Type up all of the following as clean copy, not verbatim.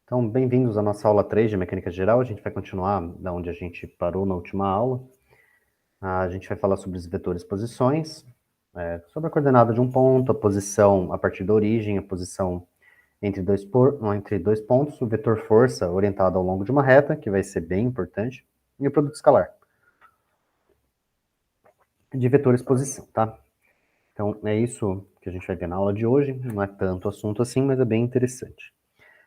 Então, bem-vindos à nossa aula 3 de Mecânica Geral. A gente vai continuar da onde a gente parou na última aula. A gente vai falar sobre os vetores posições, sobre a coordenada de um ponto, a posição a partir da origem, a posição entre dois pontos, o vetor força orientado ao longo de uma reta, que vai ser bem importante, e o produto escalar de vetores posição, tá? Então, é isso que a gente vai ver na aula de hoje. Não é tanto assunto assim, mas é bem interessante.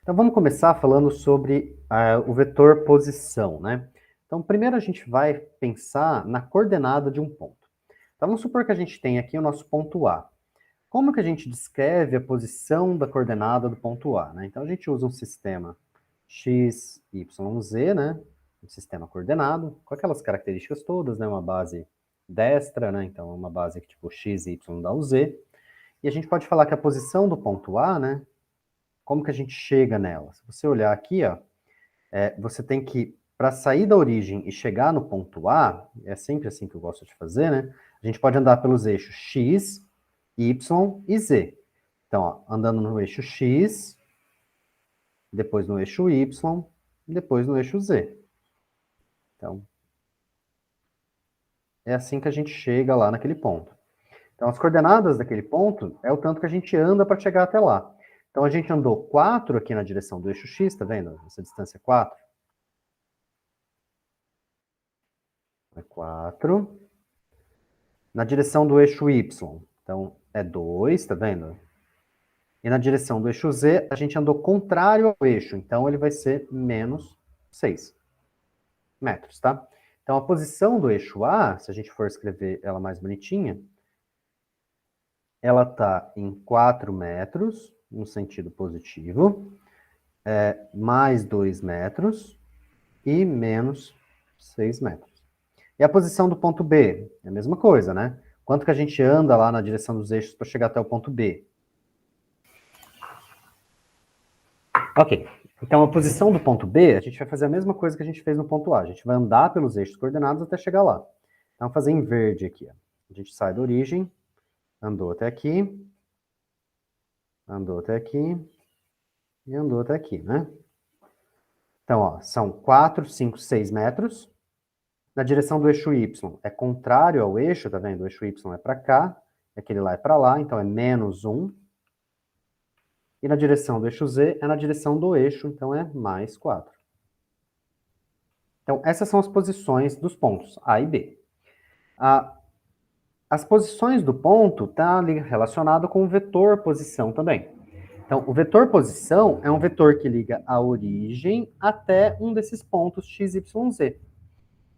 Então vamos começar falando sobre o vetor posição, né? Então primeiro a gente vai pensar na coordenada de um ponto. Então vamos supor que a gente tem aqui o nosso ponto A. Como que a gente descreve a posição da coordenada do ponto A, né? Então a gente usa um sistema x, y, z, né? Um sistema coordenado, com aquelas características todas, né? Uma base destra, né? Então uma base que tipo x, y dá o z. E a gente pode falar que a posição do ponto A, né? Como que a gente chega nela? Se você olhar aqui, ó, você tem que, para sair da origem e chegar no ponto A, é sempre assim que eu gosto de fazer, né? A gente pode andar pelos eixos x, y e z. Então, ó, andando no eixo x, depois no eixo y, depois no eixo z. Então, é assim que a gente chega lá naquele ponto. Então, as coordenadas daquele ponto é o tanto que a gente anda para chegar até lá. Então, a gente andou 4 aqui na direção do eixo x, tá vendo? Essa distância é 4. É 4. Na direção do eixo y, então é 2, tá vendo? E na direção do eixo z, a gente andou contrário ao eixo, então ele vai ser menos 6 metros, tá? Então a posição do eixo A, se a gente for escrever ela mais bonitinha, ela está em 4 metros, no sentido positivo, mais 2 metros e menos 6 metros. E a posição do ponto B? É a mesma coisa, né? Quanto que a gente anda lá na direção dos eixos para chegar até o ponto B? Ok. Então, a posição do ponto B, a gente vai fazer a mesma coisa que a gente fez no ponto A. A gente vai andar pelos eixos coordenados até chegar lá. Então, vamos fazer em verde aqui. Ó. A gente sai da origem, andou até aqui, andou até aqui e andou até aqui, né? Então, ó, são 4, 5, 6 metros. Na direção do eixo Y é contrário ao eixo, tá vendo? O eixo Y é para cá, aquele lá é para lá, então é menos 1. E na direção do eixo Z é na direção do eixo, então é mais 4. Então, essas são as posições dos pontos A e B. As posições do ponto estão relacionado com o vetor posição também. Então, o vetor posição é um vetor que liga a origem até um desses pontos x, y, z.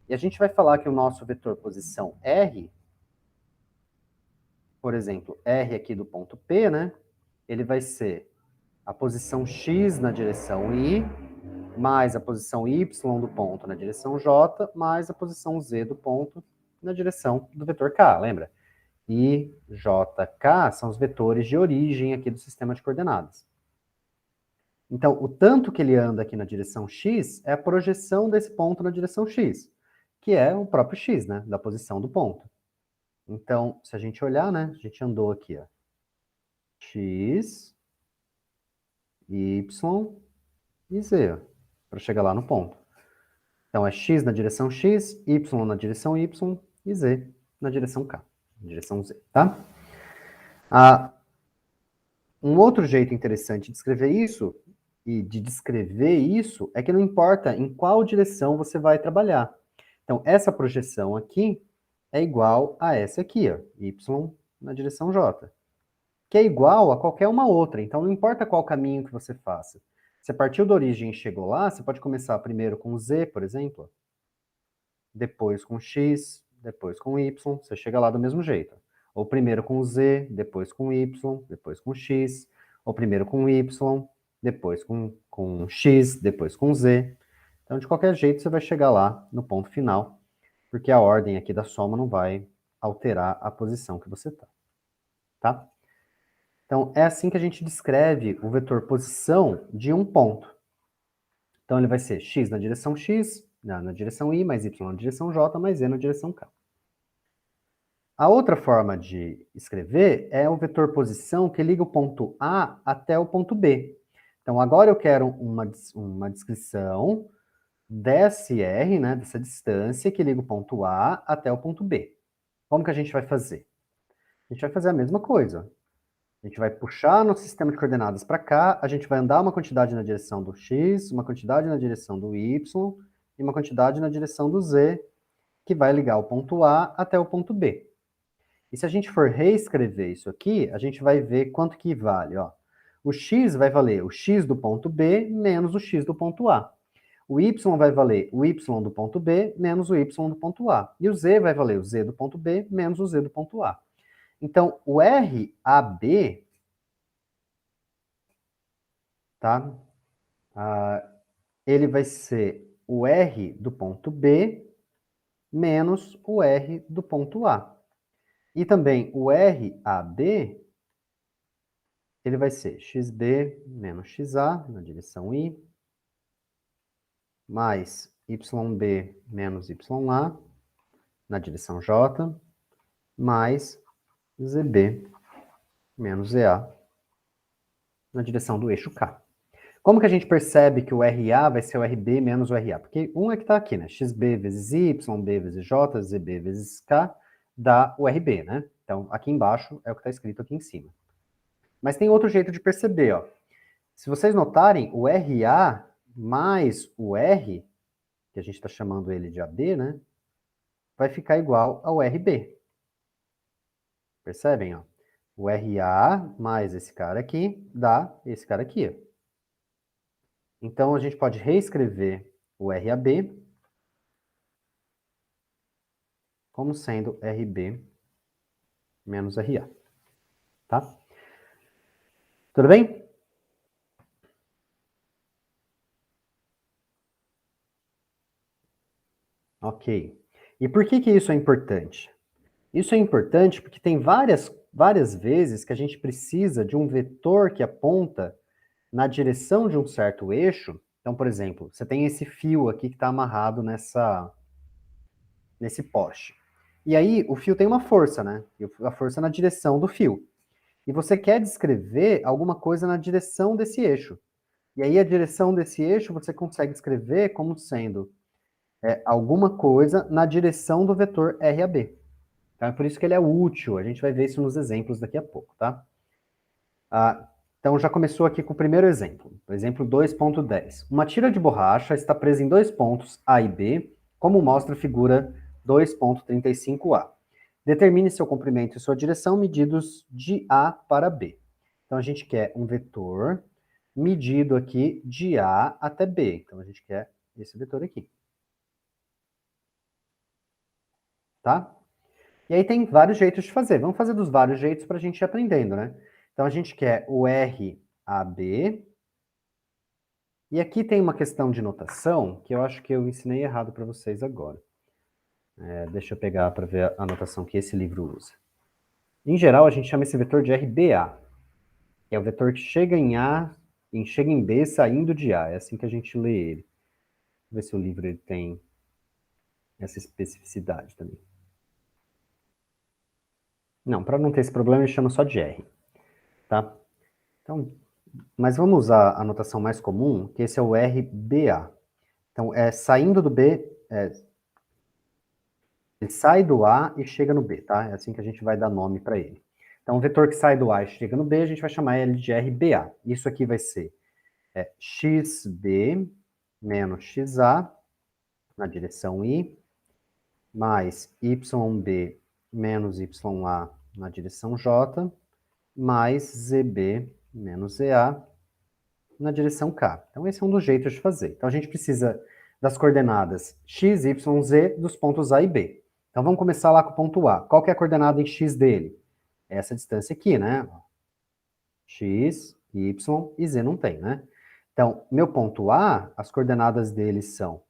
E a gente vai falar que o nosso vetor posição R, por exemplo, R aqui do ponto P, né? Ele vai ser a posição x na direção I, mais a posição y do ponto na direção j, mais a posição z do ponto na direção do vetor k, lembra? I, j, k são os vetores de origem aqui do sistema de coordenadas. Então, o tanto que ele anda aqui na direção x é a projeção desse ponto na direção x, que é o próprio x, né, da posição do ponto. Então, se a gente olhar, né, a gente andou aqui, ó, x, y e z, para chegar lá no ponto. Então, é x na direção x, y na direção y e z na direção k, na direção z, tá? Um outro jeito interessante de escrever isso, e de descrever isso, é que não importa em qual direção você vai trabalhar. Então, essa projeção aqui é igual a essa aqui, ó, y na direção j, que é igual a qualquer uma outra. Então, não importa qual caminho que você faça. Você partiu da origem e chegou lá, você pode começar primeiro com z, por exemplo, depois com x, depois com y, você chega lá do mesmo jeito. Ou primeiro com z, depois com y, depois com x, ou primeiro com y, depois com x, depois com z. Então, de qualquer jeito, você vai chegar lá no ponto final, porque a ordem aqui da soma não vai alterar a posição que você está. Tá? Então, é assim que a gente descreve o vetor posição de um ponto. Então, ele vai ser x na direção x, na direção y, mais y na direção j, mais z na direção k. A outra forma de escrever é o vetor posição que liga o ponto A até o ponto B. Então, agora eu quero uma descrição desse R, né, dessa distância que liga o ponto A até o ponto B. Como que a gente vai fazer? A gente vai fazer a mesma coisa. A gente vai puxar nosso sistema de coordenadas para cá, a gente vai andar uma quantidade na direção do x, uma quantidade na direção do y e uma quantidade na direção do z, que vai ligar o ponto A até o ponto B. E se a gente for reescrever isso aqui, a gente vai ver quanto que vale, ó. O x vai valer o x do ponto B menos o x do ponto A. O y vai valer o y do ponto B menos o y do ponto A. E o z vai valer o z do ponto B menos o z do ponto A. Então, o RAB, tá? Ele vai ser o R do ponto B menos o R do ponto A. E também o RAB, ele vai ser XB menos XA, na direção I, mais YB menos YA, na direção J, mais ZB menos EA, na direção do eixo K. Como que a gente percebe que o RA vai ser o RB menos o RA? Porque um é que está aqui, né? XB vezes Y, B vezes J, ZB vezes K, dá o RB, né? Então, aqui embaixo é o que está escrito aqui em cima. Mas tem outro jeito de perceber, ó. Se vocês notarem, o RA mais o R, que a gente está chamando ele de AB, né? Vai ficar igual ao RB. Percebem, ó? O RA mais esse cara aqui dá esse cara aqui, ó. Então, a gente pode reescrever o RAB como sendo RB menos RA. Tá? Tudo bem? Ok. E por que isso é importante? Isso é importante porque tem várias vezes que a gente precisa de um vetor que aponta na direção de um certo eixo. Então, por exemplo, você tem esse fio aqui que está amarrado nesse poste. E aí, o fio tem uma força, né? E a força é na direção do fio. E você quer descrever alguma coisa na direção desse eixo. E aí, a direção desse eixo você consegue escrever como sendo alguma coisa na direção do vetor RAB. Então, é por isso que ele é útil. A gente vai ver isso nos exemplos daqui a pouco, tá? Então, já começou aqui com o primeiro exemplo. O exemplo 2.10. Uma tira de borracha está presa em dois pontos A e B, como mostra a figura 2.35a. Determine seu comprimento e sua direção medidos de A para B. Então, a gente quer um vetor medido aqui de A até B. Então, a gente quer esse vetor aqui. Tá? E aí tem vários jeitos de fazer. Vamos fazer dos vários jeitos para a gente ir aprendendo, né? Então, a gente quer o RAB. E aqui tem uma questão de notação que eu acho que eu ensinei errado para vocês agora. Deixa eu pegar para ver a notação que esse livro usa. Em geral, a gente chama esse vetor de RBA, que é o vetor que chega em A e chega em B saindo de A. É assim que a gente lê ele. Vamos ver se o livro ele tem essa especificidade também. Não, para não ter esse problema, ele chama só de R. Tá? Então, mas vamos usar a notação mais comum, que esse é o RBA. Então, saindo do B, ele sai do A e chega no B, tá? É assim que a gente vai dar nome para ele. Então, o vetor que sai do A e chega no B, a gente vai chamar ele de RBA. Isso aqui vai ser XB menos XA, na direção I, mais YB menos YA, na direção J, mais ZB menos EA, na direção K. Então, esse é um dos jeitos de fazer. Então, a gente precisa das coordenadas x, y, z dos pontos A e B. Então, vamos começar lá com o ponto A. Qual que é a coordenada em x dele? É essa distância aqui, né? X, y e z não tem, né? Então, meu ponto A, as coordenadas dele são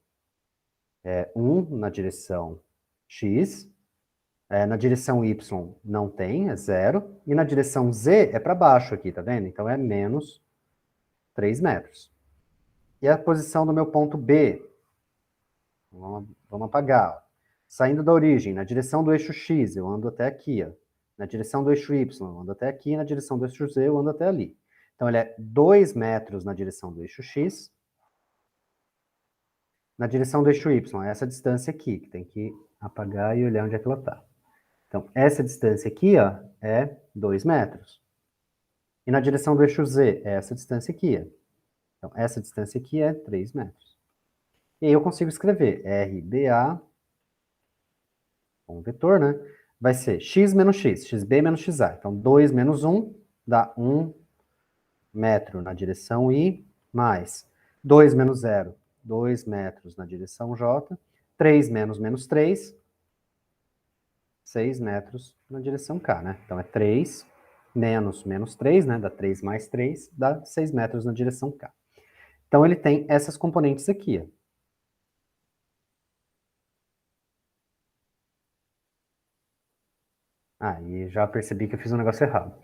1 na direção x, na direção y não tem, é 0, e na direção z é para baixo aqui, tá vendo? Então, é menos 3 metros. E a posição do meu ponto B? Vamos apagar. Ó. Saindo da origem, na direção do eixo X, eu ando até aqui. Ó. Na direção do eixo Y, eu ando até aqui. Na direção do eixo Z, eu ando até ali. Então, ele é 2 metros na direção do eixo x. Na direção do eixo y, é essa distância aqui, que tem que apagar e olhar onde é que ela está. Então, essa distância aqui, ó, é 2 metros. E na direção do eixo z, é essa distância aqui. Ó. Então, essa distância aqui é 3 metros. E aí eu consigo escrever RBA, um vetor, né? Vai ser x menos x, xb menos xa. Então, 2 menos 1 dá 1 metro na direção y, mais 2 menos 0, 2 metros na direção j, 3 menos menos 3, 6 metros na direção k, né? Então, é 3 menos menos 3, né? Dá 3 mais 3, dá 6 metros na direção k. Então, ele tem essas componentes aqui, ó. Ah, e já percebi que eu fiz um negócio errado.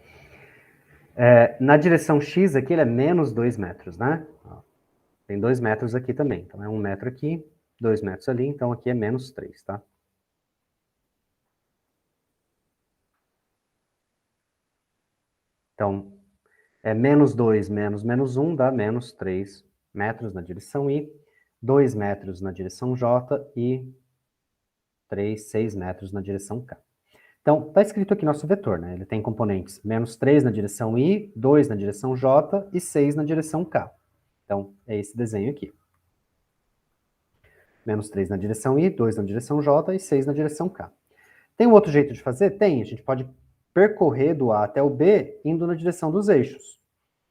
Na direção x aqui, ele é menos 2 metros, né? Ó, tem 2 metros aqui também. Então, é 1 metro aqui, 2 metros ali. Então, aqui é menos 3, tá? Então, é menos 2 menos menos 1 dá menos 3 metros na direção y, 2 metros na direção j e 6 metros na direção k. Então, está escrito aqui nosso vetor, né? Ele tem componentes menos 3 na direção y, 2 na direção j e 6 na direção k. Então, é esse desenho aqui. Menos 3 na direção y, 2 na direção j e 6 na direção k. Tem um outro jeito de fazer? Tem. A gente pode percorrer do A até o B indo na direção dos eixos.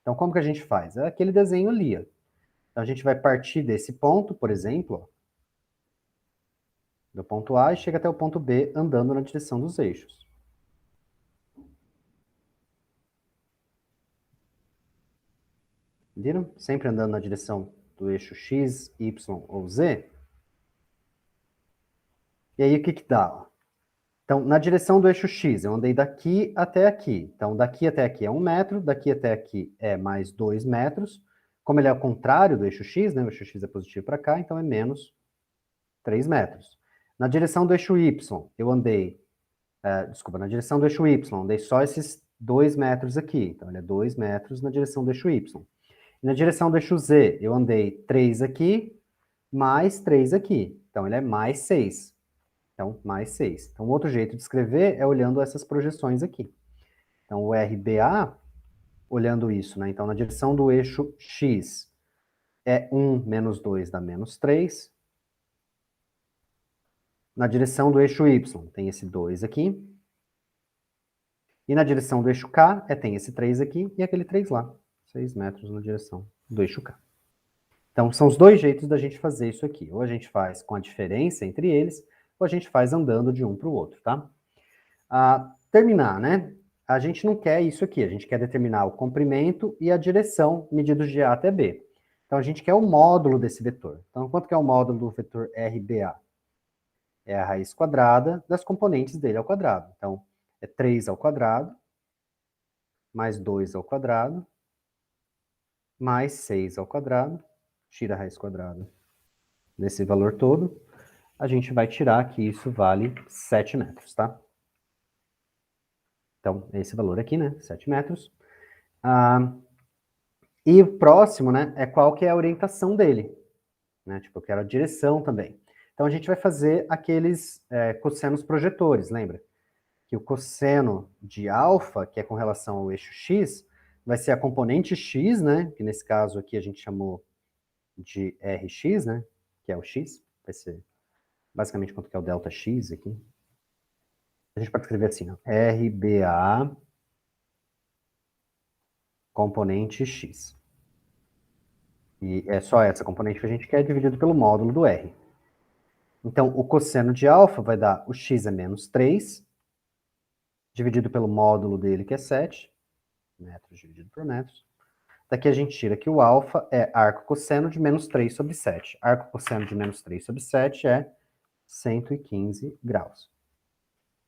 Então, como que a gente faz? É aquele desenho ali. Ó. Então, a gente vai partir desse ponto, por exemplo, ó, do ponto A e chega até o ponto B andando na direção dos eixos. Viram? Sempre andando na direção do eixo X, Y ou Z. E aí, o que que dá? Ó? Então, na direção do eixo X, eu andei daqui até aqui. Então, daqui até aqui é 1 metro, daqui até aqui é mais 2 metros. Como ele é o contrário do eixo X, né? O eixo X é positivo para cá, então é menos 3 metros. Na direção do eixo Y, eu andei... na direção do eixo Y, andei só esses 2 metros aqui. Então, ele é 2 metros na direção do eixo Y. E na direção do eixo Z, eu andei 3 aqui, mais 3 aqui. Então, ele é mais 6. Então, mais 6. Então, outro jeito de escrever é olhando essas projeções aqui. Então, o RBA, olhando isso, né? Então, na direção do eixo X, é 1 menos 2 dá menos 3. Na direção do eixo Y, tem esse 2 aqui. E na direção do eixo K, tem esse 3 aqui e aquele 3 lá. 6 metros na direção do eixo K. Então, são os dois jeitos da gente fazer isso aqui. Ou a gente faz com a diferença entre eles, ou a gente faz andando de um para o outro, tá? Terminar, né? A gente não quer isso aqui, a gente quer determinar o comprimento e a direção medidos de A até B. Então, a gente quer o módulo desse vetor. Então, quanto que é o módulo do vetor RBA? É a raiz quadrada das componentes dele ao quadrado. Então, é 3 ao quadrado, mais 2 ao quadrado, mais 6 ao quadrado, tira a raiz quadrada desse valor todo, a gente vai tirar que isso vale 7 metros, tá? Então, esse valor aqui, né, 7 metros. E o próximo, né, é qual que é a orientação dele. Né? Tipo, eu quero a direção também. Então, a gente vai fazer aqueles cossenos projetores, lembra? Que o cosseno de alfa, que é com relação ao eixo x, vai ser a componente x, né, que nesse caso aqui a gente chamou de Rx, né, que é o x, vai ser basicamente quanto que é o delta x aqui. A gente pode escrever assim, ó, RBA componente x. E é só essa componente que a gente quer, dividido pelo módulo do R. Então, o cosseno de alfa vai dar o x é menos 3, dividido pelo módulo dele, que é 7, metros dividido por metros. Daqui a gente tira que o alfa é arco cosseno de menos 3 sobre 7. Arco cosseno de menos 3 sobre 7 é 115 graus.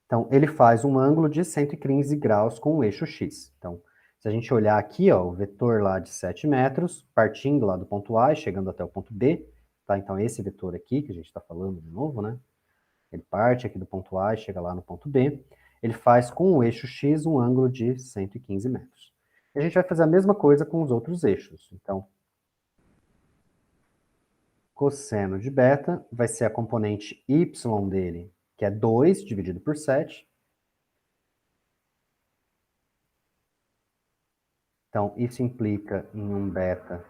Então, ele faz um ângulo de 115 graus com o eixo x. Então, se a gente olhar aqui, ó, o vetor lá de 7 metros, partindo lá do ponto A e chegando até o ponto B, tá? Então, esse vetor aqui, que a gente está falando de novo, né? Ele parte aqui do ponto A e chega lá no ponto B. Ele faz com o eixo x um ângulo de 115 metros. E a gente vai fazer a mesma coisa com os outros eixos. Então, cosseno de beta vai ser a componente y dele, que é 2 dividido por 7. Então, isso implica em um beta,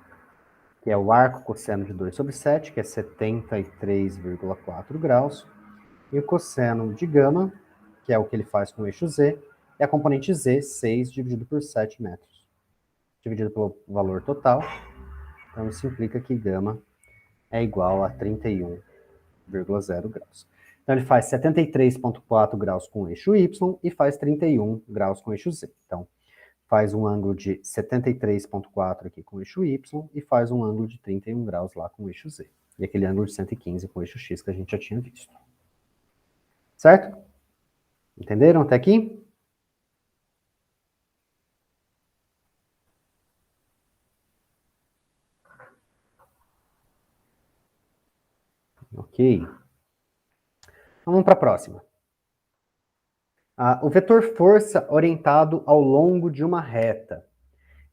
que é o arco cosseno de 2 sobre 7, que é 73,4 graus. E o cosseno de gama, que é o que ele faz com o eixo z, é a componente z, 6 dividido por 7 metros, dividido pelo valor total. Então, isso implica que gama é igual a 31,0 graus. Então, ele faz 73,4 graus com o eixo y e faz 31 graus com o eixo z. Então, faz um ângulo de 73,4 aqui com o eixo y e faz um ângulo de 31 graus lá com o eixo z. E aquele ângulo de 115 com o eixo x que a gente já tinha visto. Certo? Entenderam até aqui? Ok. Vamos para a próxima. O vetor força orientado ao longo de uma reta.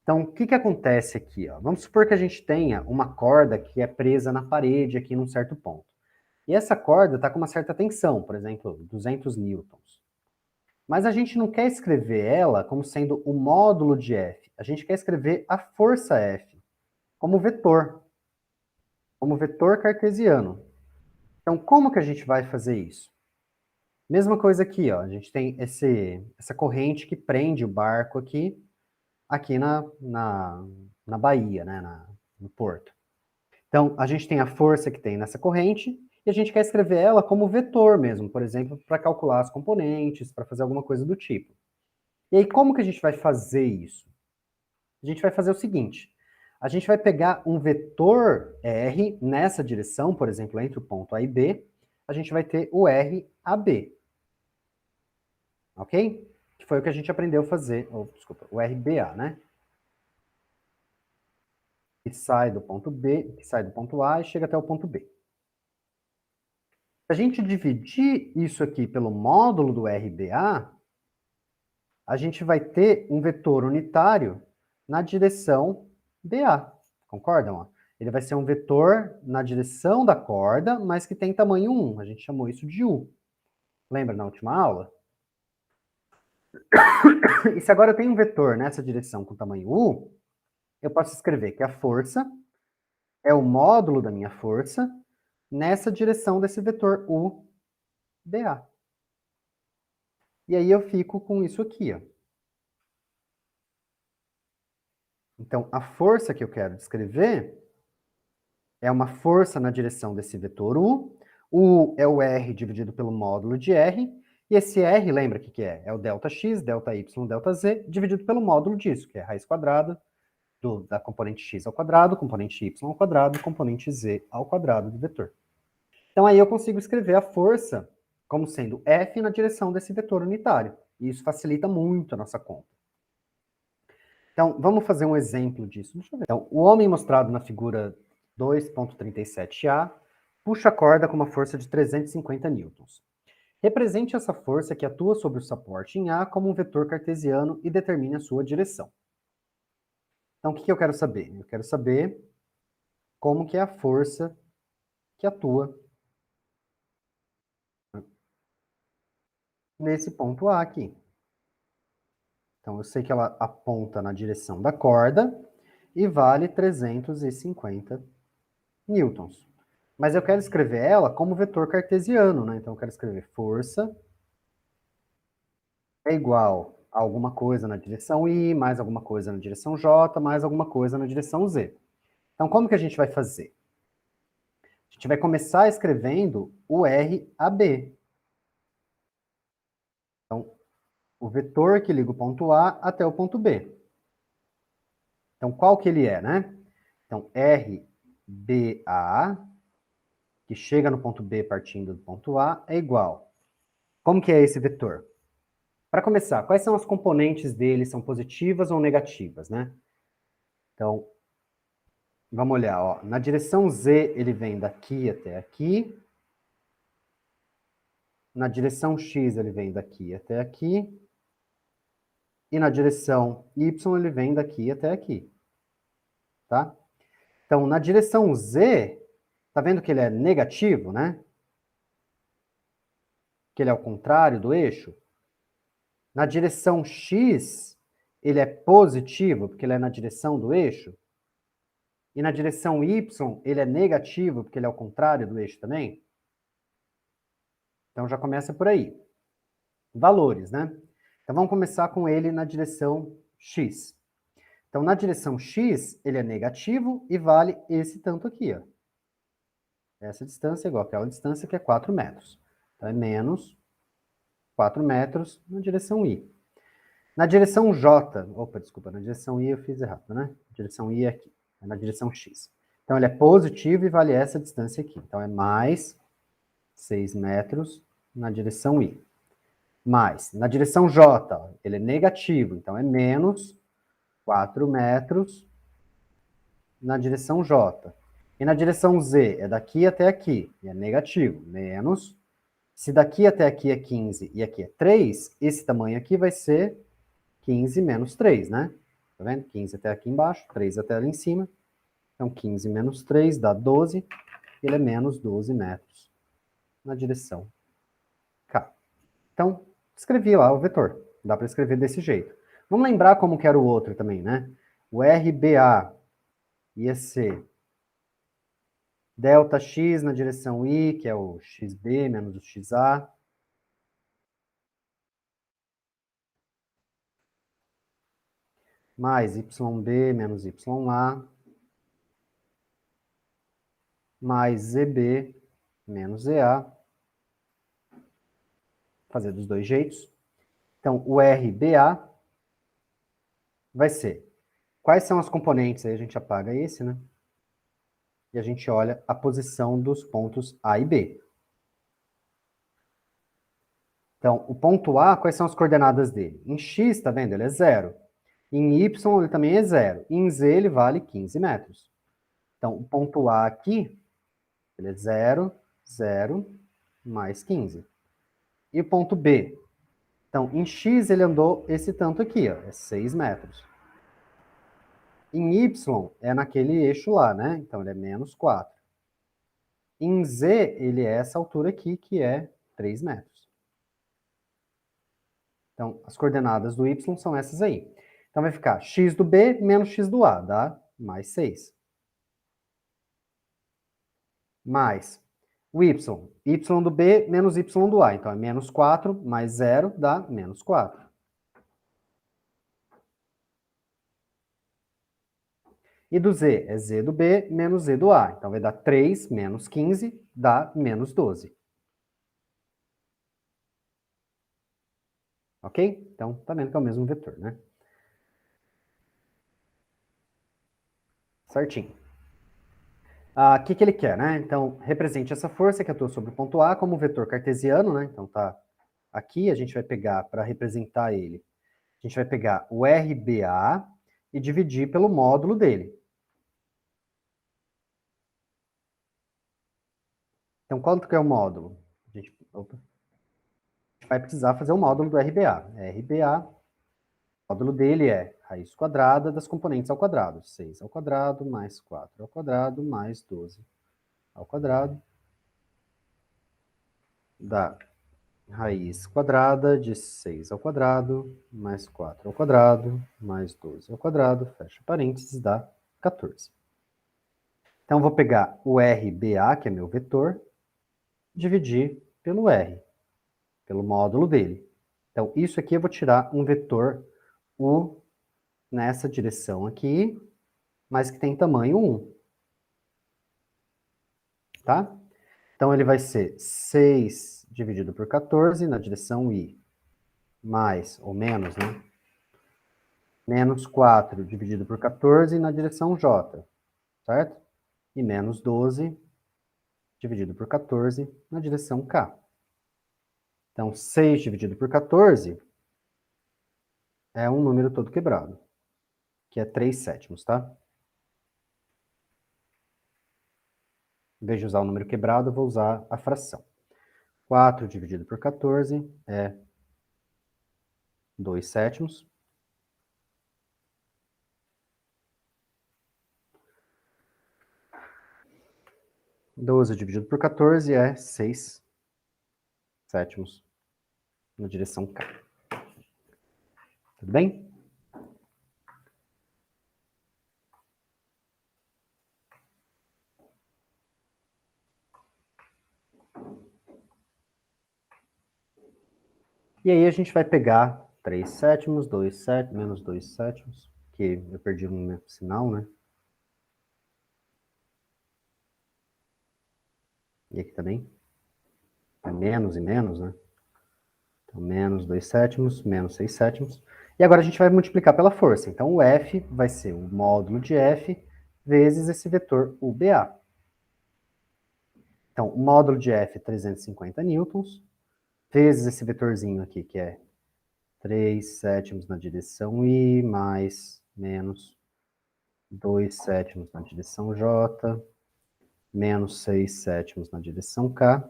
Então, o que acontece aqui? Ó? Vamos supor que a gente tenha uma corda que é presa na parede aqui num certo ponto. E essa corda está com uma certa tensão, por exemplo, 200 newtons. Mas a gente não quer escrever ela como sendo o módulo de F. A gente quer escrever a força F como vetor cartesiano. Então, como que a gente vai fazer isso? Mesma coisa aqui, ó. A gente tem essa corrente que prende o barco aqui na baía, né, no porto. Então, a gente tem a força que tem nessa corrente e a gente quer escrever ela como vetor mesmo, por exemplo, para calcular as componentes, para fazer alguma coisa do tipo. E aí, como que a gente vai fazer isso? A gente vai fazer o seguinte, a gente vai pegar um vetor R nessa direção, por exemplo, entre o ponto A e B, a gente vai ter o RAB. Ok? Que foi o que a gente aprendeu a fazer, desculpa, o RBA, né? Que sai do ponto B, que sai do ponto A e chega até o ponto B. Se a gente dividir isso aqui pelo módulo do RBA, a gente vai ter um vetor unitário na direção BA. Concordam? Ele vai ser um vetor na direção da corda, mas que tem tamanho 1. A gente chamou isso de U. Lembra na última aula? E se agora eu tenho um vetor nessa direção com tamanho U, eu posso escrever que a força é o módulo da minha força nessa direção desse vetor UBA. E aí eu fico com isso aqui, ó. Então, a força que eu quero descrever é uma força na direção desse vetor U. U é o R dividido pelo módulo de R. E esse R, lembra o que é? É o delta x, delta y, delta z, dividido pelo módulo disso, que é a raiz quadrada da componente x ao quadrado, componente y ao quadrado, componente z ao quadrado do vetor. Então aí eu consigo escrever a força como sendo F na direção desse vetor unitário. E isso facilita muito a nossa conta. Então, vamos fazer um exemplo disso. Deixa eu ver. Então, o homem mostrado na figura 2.37a puxa a corda com uma força de 350 newtons. Represente essa força que atua sobre o suporte em A como um vetor cartesiano e determine a sua direção. Então, o que eu quero saber? Eu quero saber como que é a força que atua nesse ponto A aqui. Então, eu sei que ela aponta na direção da corda e vale 350 newtons. Mas eu quero escrever ela como vetor cartesiano, né? Então, eu quero escrever força é igual a alguma coisa na direção I, mais alguma coisa na direção J, mais alguma coisa na direção Z. Então, como que a gente vai fazer? A gente vai começar escrevendo o RAB. Então, o vetor que liga o ponto A até o ponto B. Então, qual que ele é, né? Então, RBA, que chega no ponto B partindo do ponto A, é igual. Como que é esse vetor? Para começar, quais são as componentes dele? São positivas ou negativas, né? Então, vamos olhar, ó. Na direção Z, ele vem daqui até aqui. Na direção X, ele vem daqui até aqui. e na direção y ele vem daqui até aqui, tá? Então, na direção z, tá vendo que ele é negativo, né? Que ele é o contrário do eixo. Na direção x, ele é positivo, porque ele é na direção do eixo. E na direção y, ele é negativo, porque ele é o contrário do eixo também. Então, já começa por aí. Valores, né? Então, vamos começar com ele na direção x. Então, na direção x, ele é negativo e vale esse tanto aqui, ó. Essa distância é igual àquela distância que é 4 metros. Então, é menos 4 metros na direção y. Na direção j, opa, desculpa, na direção y eu fiz errado, né? A direção y é aqui, é na direção x. Então, ele é positivo e vale essa distância aqui. Então, é mais 6 metros na direção y. Mais, na direção j, ó, ele é negativo, então é menos 4 metros na direção j. E na direção z, é daqui até aqui, e é negativo, menos. Se daqui até aqui é 15 e aqui é 3, esse tamanho aqui vai ser 15 menos 3, né? Tá vendo? 15 até aqui embaixo, 3 até ali em cima. Então, 15 menos 3 dá 12, ele é menos 12 metros na direção K. Então, escrevi lá o vetor. Dá para escrever desse jeito. Vamos lembrar como que era o outro também, né? O RBA ia ser delta x na direção y, que é o xb menos o xa, mais yb menos ya, mais zb menos ea, fazer dos dois jeitos. Então, o RBA vai ser, quais são as componentes? Aí a gente apaga esse, né? E a gente olha a posição dos pontos A e B. Então, o ponto A, quais são as coordenadas dele? Em x, tá vendo? Ele é 0. Em y, ele também é 0. Em z, ele vale 15 metros. Então, o ponto A aqui, ele é 0, 0, mais 15. E o ponto B? Então, em x, ele andou esse tanto aqui, ó, é 6 metros. Em y, é naquele eixo lá, né? Então, ele é menos 4. Em z, ele é essa altura aqui, que é 3 metros. Então, as coordenadas do y são essas aí. Então, vai ficar x do b menos x do a, dá mais 6. Mais o y do b menos y do a. Então, é menos 4 mais 0 dá menos 4. E do z é z do b menos z do a. Então, vai dar 3 menos 15 dá menos 12. Ok? Então, tá vendo que é o mesmo vetor, né? Certinho. O que ele quer, né? Então, represente essa força que atua sobre o ponto A como um vetor cartesiano, né? Então, tá aqui, a gente vai pegar, para representar ele, a gente vai pegar o RBA e dividir pelo módulo dele. Então, quanto que é o módulo? A gente vai precisar fazer o módulo do RBA. RBA, o módulo dele é raiz quadrada das componentes ao quadrado. 6 ao quadrado, mais 4 ao quadrado, mais 12 ao quadrado, dá raiz quadrada de 6 ao quadrado, mais 4 ao quadrado, mais 12 ao quadrado, fecha parênteses, dá 14. Então, vou pegar o RBA, que é meu vetor, dividir pelo R, pelo módulo dele. Então, isso aqui eu vou tirar um vetor U nessa direção aqui, mas que tem tamanho 1. Tá? Então, ele vai ser 6 dividido por 14 na direção I, mais, ou menos, né? Menos 4 dividido por 14 na direção J, certo? E menos 12 dividido por 14 na direção K. Então, 6 dividido por 14 é um número todo quebrado, que é 3 sétimos, tá? Em vez de usar o número quebrado, eu vou usar a fração. 4 dividido por 14 é 2 sétimos. 12 dividido por 14 é 6 sétimos na direção K. Tudo bem? E aí a gente vai pegar 3 sétimos, 2 sétimos, menos 2 sétimos, que eu perdi um sinal, né? E aqui também. É menos e menos, né? Então, menos 2 sétimos, menos 6 sétimos. E agora a gente vai multiplicar pela força. Então, o F vai ser o módulo de F vezes esse vetor UBA. Então, o módulo de F é 350 newtons, vezes esse vetorzinho aqui, que é 3 sétimos na direção I, mais, menos 2 sétimos na direção J, menos 6 sétimos na direção K.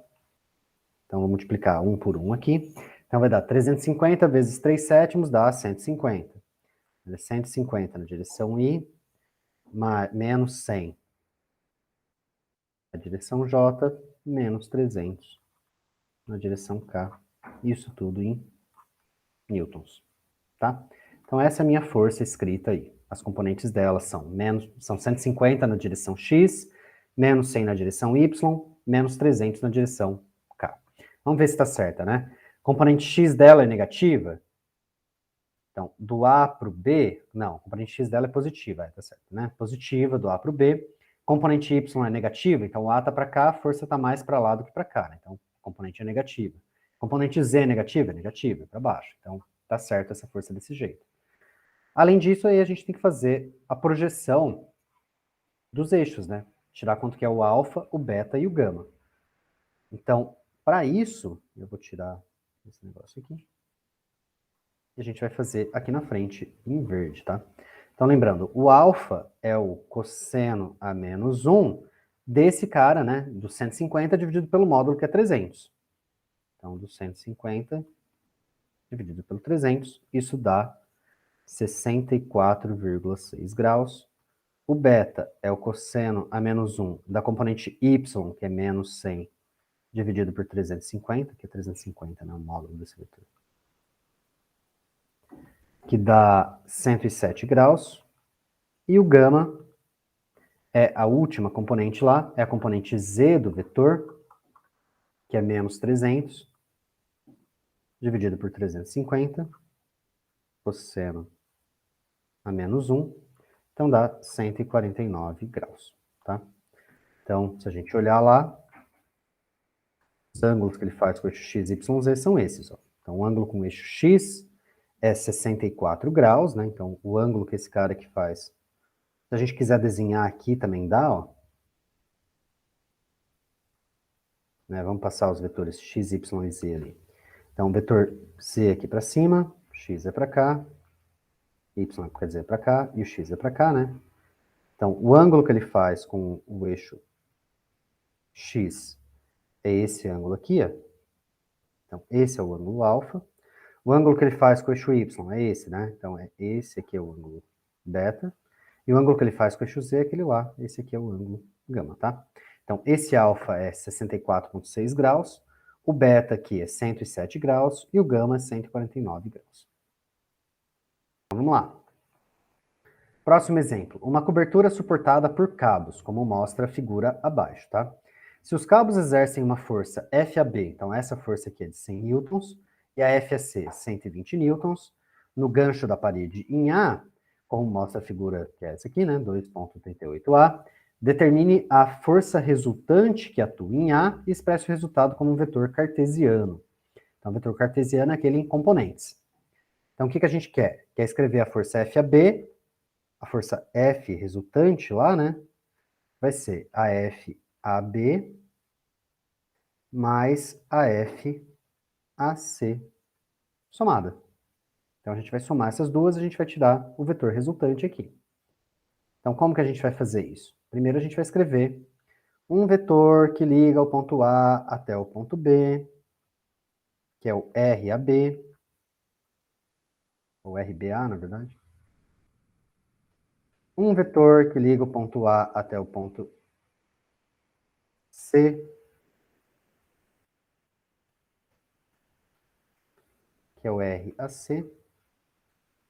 Então, vou multiplicar 1 por 1 aqui. Então, vai dar 350 vezes 3 sétimos, dá 150. 150 na direção I, menos 100 na direção J, menos 300 na direção K. Isso tudo em newtons, tá? Então, essa é a minha força escrita aí. As componentes dela são 150 na direção X, menos 100 na direção Y, menos 300 na direção K. Vamos ver se está certa, né? Componente X dela é negativa? Então, do A para o B, não, a componente X dela é positiva, tá certo, né? Positiva, do A para o B. Componente Y é negativa, então o A está para cá, a força está mais para lá do que para cá, né? Então, a componente é negativa. Componente Z é negativa? É negativa, para baixo. Então, tá certo essa força desse jeito. Além disso, aí a gente tem que fazer a projeção dos eixos, né? Tirar quanto que é o alfa, o beta e o gama. Então, para isso, eu vou tirar esse negócio aqui. E a gente vai fazer aqui na frente em verde, tá? Então, lembrando, o alfa é o cosseno a menos 1 desse cara, né? Do 150 dividido pelo módulo, que é 300. Então, do 150 dividido pelo 300, isso dá 64,6 graus. O beta é o cosseno a menos 1 da componente y, que é menos 100, dividido por 350, que é 350, né? O módulo desse vetor. Que dá 107 graus. E o gama é a última componente lá, é a componente z do vetor, que é menos 300, dividido por 350, cosseno a menos 1, então dá 149 graus, tá? Então, se a gente olhar lá, os ângulos que ele faz com o eixo x, y, z são esses, ó. Então, o ângulo com o eixo x é 64 graus, né? Então, o ângulo que esse cara aqui faz, se a gente quiser desenhar aqui também dá, ó. Né? Vamos passar os vetores x, y e z ali. Então, vetor z aqui para cima, x é para cá, y quer dizer para cá, e o x é para cá, né? Então, o ângulo que ele faz com o eixo x é esse ângulo aqui, ó. Então, esse é o ângulo alfa. O ângulo que ele faz com o eixo y é esse, né? Então, é esse aqui é o ângulo beta. E o ângulo que ele faz com o eixo z é aquele lá. Esse aqui é o ângulo gama, tá? Então, esse alfa é 64,6 graus. O beta aqui é 107 graus. E o gama é 149 graus. Então, vamos lá. Próximo exemplo. Uma cobertura suportada por cabos, como mostra a figura abaixo, tá? Se os cabos exercem uma força FAB, então essa força aqui é de 100 newtons, e a FAC 120 newtons, no gancho da parede em A, como mostra a figura que é essa aqui, né, 2.38A, determine a força resultante que atua em A e expresse o resultado como um vetor cartesiano. Então, o vetor cartesiano é aquele em componentes. Então, o que a gente quer? Quer escrever a força FAB, a força F resultante lá, né, vai ser a FAB mais a FAC somada. Então, a gente vai somar essas duas e a gente vai tirar o vetor resultante aqui. Então, como que a gente vai fazer isso? Primeiro, a gente vai escrever um vetor que liga o ponto A até o ponto B, que é o RAB, ou RBA, na verdade. Um vetor que liga o ponto A até o ponto C, que é o RAC,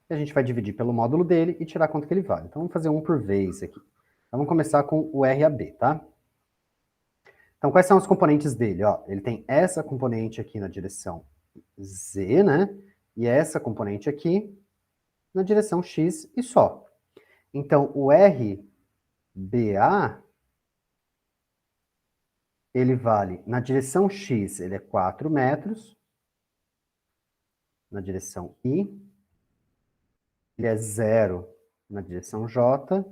e a gente vai dividir pelo módulo dele e tirar quanto que ele vale. Então, vamos fazer um por vez aqui. Então, vamos começar com o RAB, tá? Então, quais são os componentes dele? Ó, ele tem essa componente aqui na direção Z, né? E essa componente aqui na direção X e só. Então, o RBA, ele vale, na direção X, ele é 4 metros, na direção Y, ele é 0 na direção J,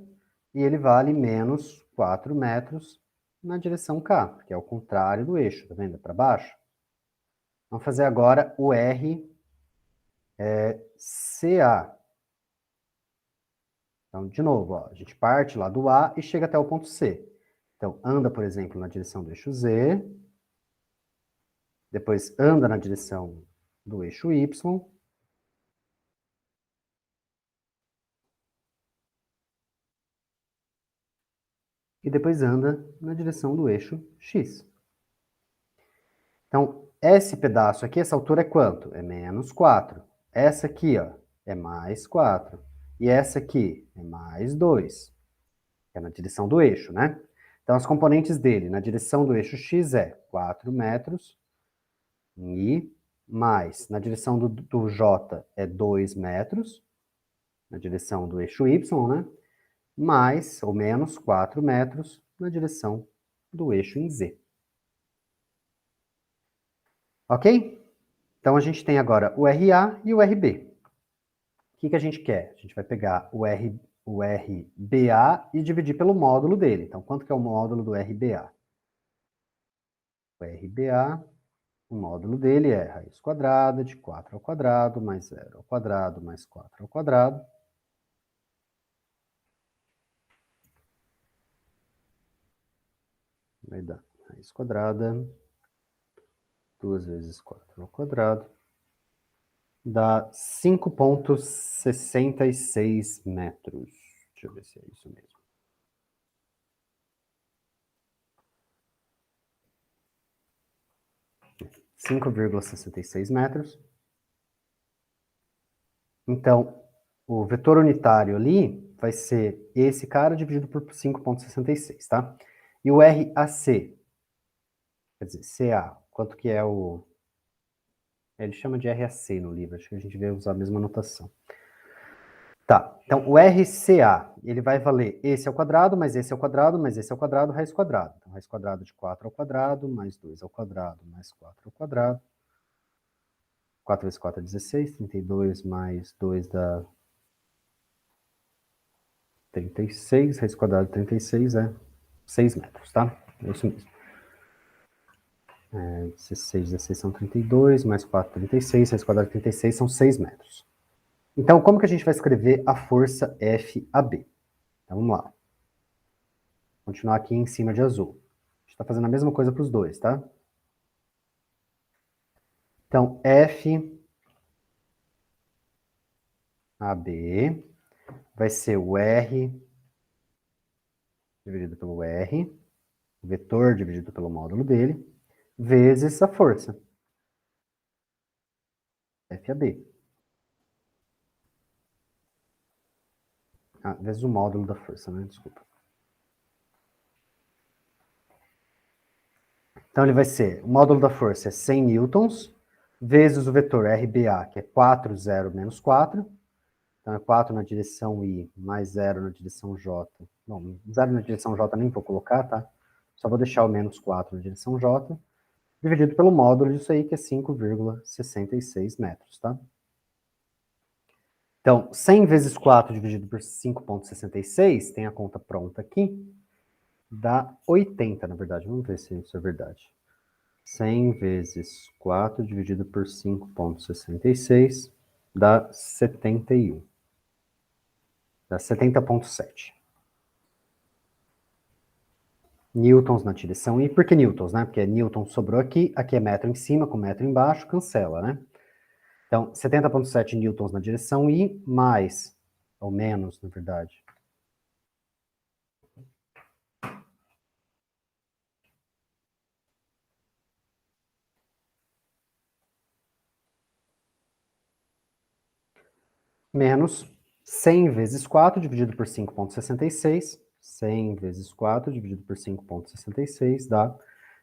e ele vale menos 4 metros na direção K, que é o contrário do eixo, tá vendo? É para baixo. Vamos fazer agora o RCA. Então, de novo, ó, a gente parte lá do A e chega até o ponto C. Então, anda, por exemplo, na direção do eixo Z, depois anda na direção do eixo Y, e depois anda na direção do eixo X. Então, esse pedaço aqui, essa altura é quanto? É menos 4. Essa aqui, ó, é mais 4. E essa aqui é mais 2, que é na direção do eixo, né? Então, as componentes dele na direção do eixo X é 4 metros, e mais, na direção do J é 2 metros, na direção do eixo Y, né? Mais ou menos 4 metros na direção do eixo em Z. Ok? Então a gente tem agora o RA e o RB. O que a gente quer? A gente vai pegar o RBA e dividir pelo módulo dele. Então, quanto que é o módulo do RBA? O RBA, o módulo dele é raiz quadrada de 4 ao quadrado, mais 0 ao quadrado, mais 4 ao quadrado. Vai dar raiz quadrada, 2 vezes 4 ao quadrado, dá 5,66 metros. Deixa eu ver se é isso mesmo. 5,66 metros. Então, o vetor unitário ali vai ser esse cara dividido por 5,66, tá? E o RAC, quer dizer, CA, quanto que é o... Ele chama de RAC no livro, acho que a gente vai usar a mesma notação. Tá, então o RCA, ele vai valer esse ao quadrado, mais esse ao quadrado, mais esse ao quadrado, raiz quadrada. Então, raiz quadrada de 4 ao quadrado, mais 2 ao quadrado, mais 4 ao quadrado. 4 vezes 4 é 16, 32 mais 2 dá 36, raiz quadrada de 36 é 6 metros, tá? É isso mesmo. 16 são 32, mais 4, 36, raiz quadrada de 36 são 6 metros. Então, como que a gente vai escrever a força FAB? Então, vamos lá. Continuar aqui em cima de azul. A gente está fazendo a mesma coisa para os dois, tá? Então, FAB vai ser o R dividido pelo R, o vetor dividido pelo módulo dele, vezes a força. FAB. Ah, vezes o módulo da força, né? Desculpa. Então, ele vai ser, o módulo da força é 100 newtons, vezes o vetor RBA, que é 4, 0, menos 4. Então, é 4 na direção I, mais 0 na direção J. Bom, 0 na direção J nem vou colocar, tá? Só vou deixar o menos 4 na direção J, dividido pelo módulo disso aí, que é 5,66 metros, tá? Então, 100 vezes 4 dividido por 5,66, tem a conta pronta aqui, dá 80, na verdade. Vamos ver se isso é verdade. 100 vezes 4 dividido por 5,66 dá 71. Dá 70,7. Newtons na direção I. Por que newtons, né? Porque newton sobrou aqui, aqui é metro em cima com metro embaixo, cancela, né? Então, 70,7 newtons na direção I, mais, ou menos, na verdade. menos 100 vezes 4 dividido por 5,66. 100 vezes 4 dividido por 5,66 dá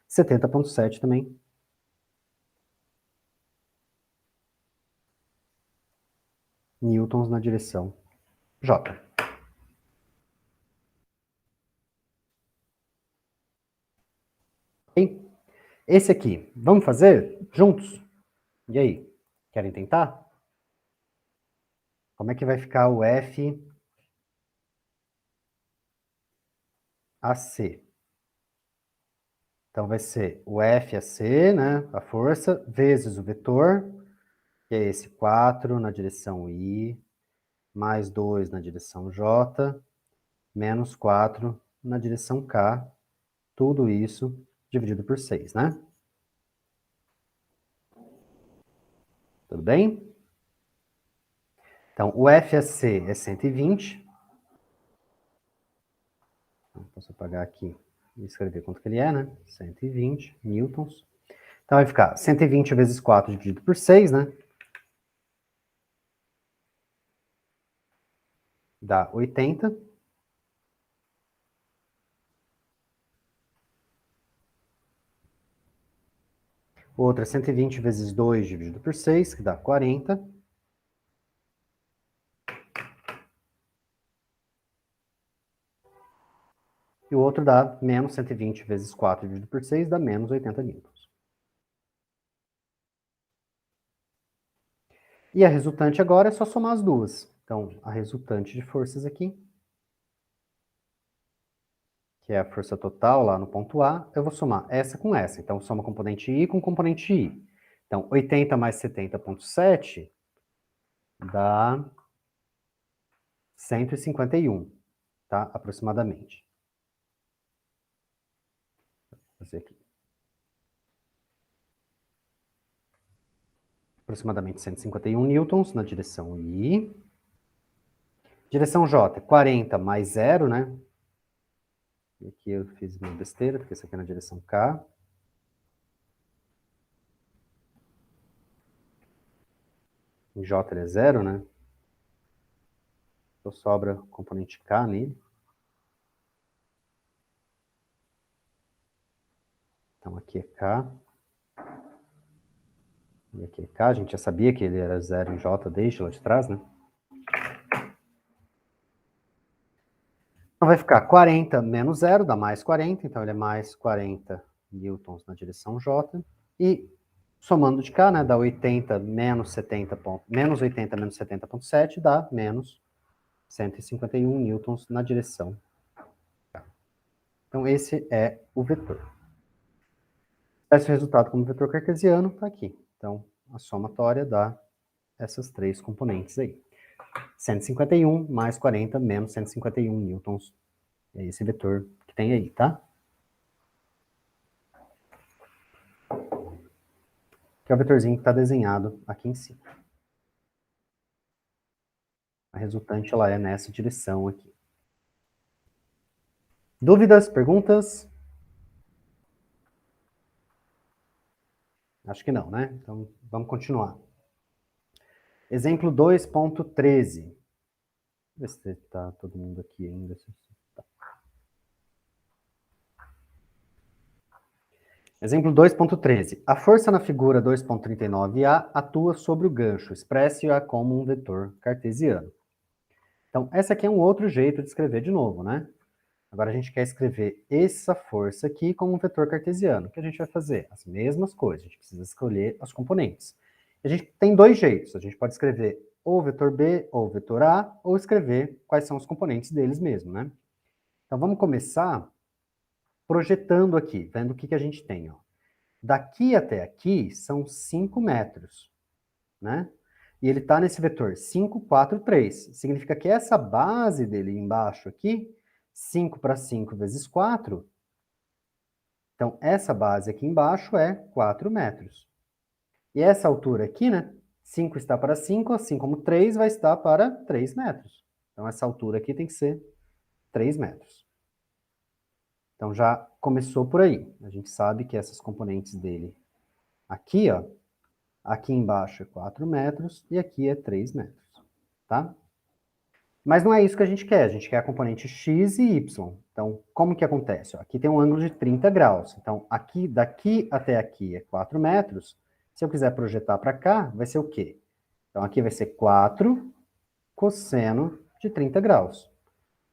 70,7 também. Newtons na direção J. Ok? Esse aqui, vamos fazer juntos? E aí, querem tentar? Como é que vai ficar o F AC? Então vai ser o F AC, né, a força, vezes o vetor, que é esse 4 na direção I, mais 2 na direção J, menos 4 na direção K, tudo isso dividido por 6, né? Tudo bem? Então, o FAC é 120. Posso apagar aqui e escrever quanto que ele é, né? 120 newtons. Então, vai ficar 120 vezes 4 dividido por 6, né? Dá 80. Outra 120 vezes 2 dividido por 6, que dá 40. E o outro dá menos 120 vezes 4 dividido por 6, dá menos 80 newtons. E a resultante agora é só somar as duas. Então, a resultante de forças aqui, que é a força total lá no ponto A, eu vou somar essa com essa. Então, soma componente I com componente I. Então, 80 mais 70,7 dá 151, tá? Aproximadamente. Vou fazer aqui. Aproximadamente 151 newtons na direção I. Direção J, 40 mais 0, né? E aqui eu fiz uma besteira, porque isso aqui é na direção K. Em J ele é 0, né? Então sobra o componente K nele. Então aqui é K. E aqui é K. A gente já sabia que ele era 0 em J desde lá de trás, né? Então vai ficar 40 menos 0, dá mais 40. Então ele é mais 40 newtons na direção J. E somando de cá, né, dá 80 menos 70, menos 80 menos 70,7 dá menos 151 newtons na direção K. Então esse é o vetor. Esse resultado como vetor cartesiano está aqui. Então a somatória dá essas três componentes aí. 151 mais 40 menos 151 newtons. É esse vetor que tem aí, tá? Que é o vetorzinho que está desenhado aqui em cima. A resultante ela é nessa direção aqui. Dúvidas? Perguntas? Acho que não, né? Então vamos continuar. Exemplo 2.13. Ver se está todo mundo aqui ainda. Tá. Exemplo 2.13. A força na figura 2.39a atua sobre o gancho. Expresse-a como um vetor cartesiano. Então, essa aqui é um outro jeito de escrever de novo, né? Agora a gente quer escrever essa força aqui como um vetor cartesiano. O que a gente vai fazer? As mesmas coisas. A gente precisa escolher os componentes. A gente tem dois jeitos. A gente pode escrever ou vetor B ou vetor A, ou escrever quais são os componentes deles mesmo, né? Então vamos começar projetando aqui, vendo o que a gente tem. Ó. Daqui até aqui são 5 metros, né? E ele está nesse vetor 5, 4, 3. Significa que essa base dele embaixo aqui, 5 para 5 vezes 4, então essa base aqui embaixo é 4 metros. E essa altura aqui, né? 5 está para 5, assim como 3 vai estar para 3 metros. Então essa altura aqui tem que ser 3 metros. Então já começou por aí. A gente sabe que essas componentes dele aqui, ó, aqui embaixo é 4 metros e aqui é 3 metros. tá? Mas não é isso que a gente quer a componente x e y. Então, como que acontece? Aqui tem um ângulo de 30 graus. Então, aqui, daqui até aqui é 4 metros. Se eu quiser projetar para cá, vai ser o quê? Então, aqui vai ser 4 cosseno de 30 graus.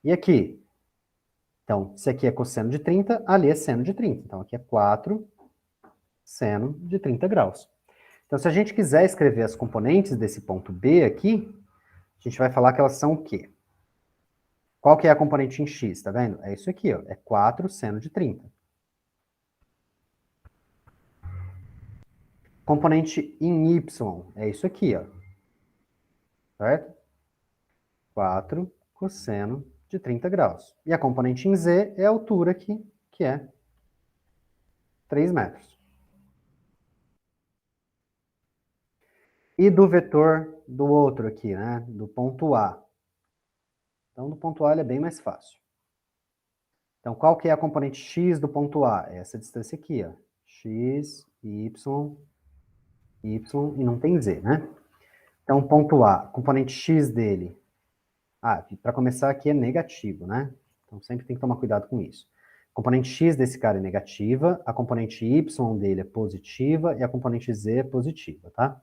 E aqui? Então, se aqui é cosseno de 30, ali é seno de 30. Então, aqui é 4 seno de 30 graus. Então, se a gente quiser escrever as componentes desse ponto B aqui, a gente vai falar que elas são o quê? Qual que é a componente em x, tá vendo? É isso aqui, ó, é 4 seno de 30. Componente em y é isso aqui, ó, certo? 4 cosseno de 30 graus. E a componente em z é a altura aqui, que é 3 metros. E do vetor do outro aqui, né, do ponto A. Então, do ponto A ele é bem mais fácil. Então, qual que é a componente x do ponto A? É essa distância aqui, ó. X, y, y, e não tem z, né? Então, ponto A, componente x dele. Para começar aqui é negativo, né? Então, sempre tem que tomar cuidado com isso. A componente x desse cara é negativa, a componente y dele é positiva e a componente z é positiva, tá?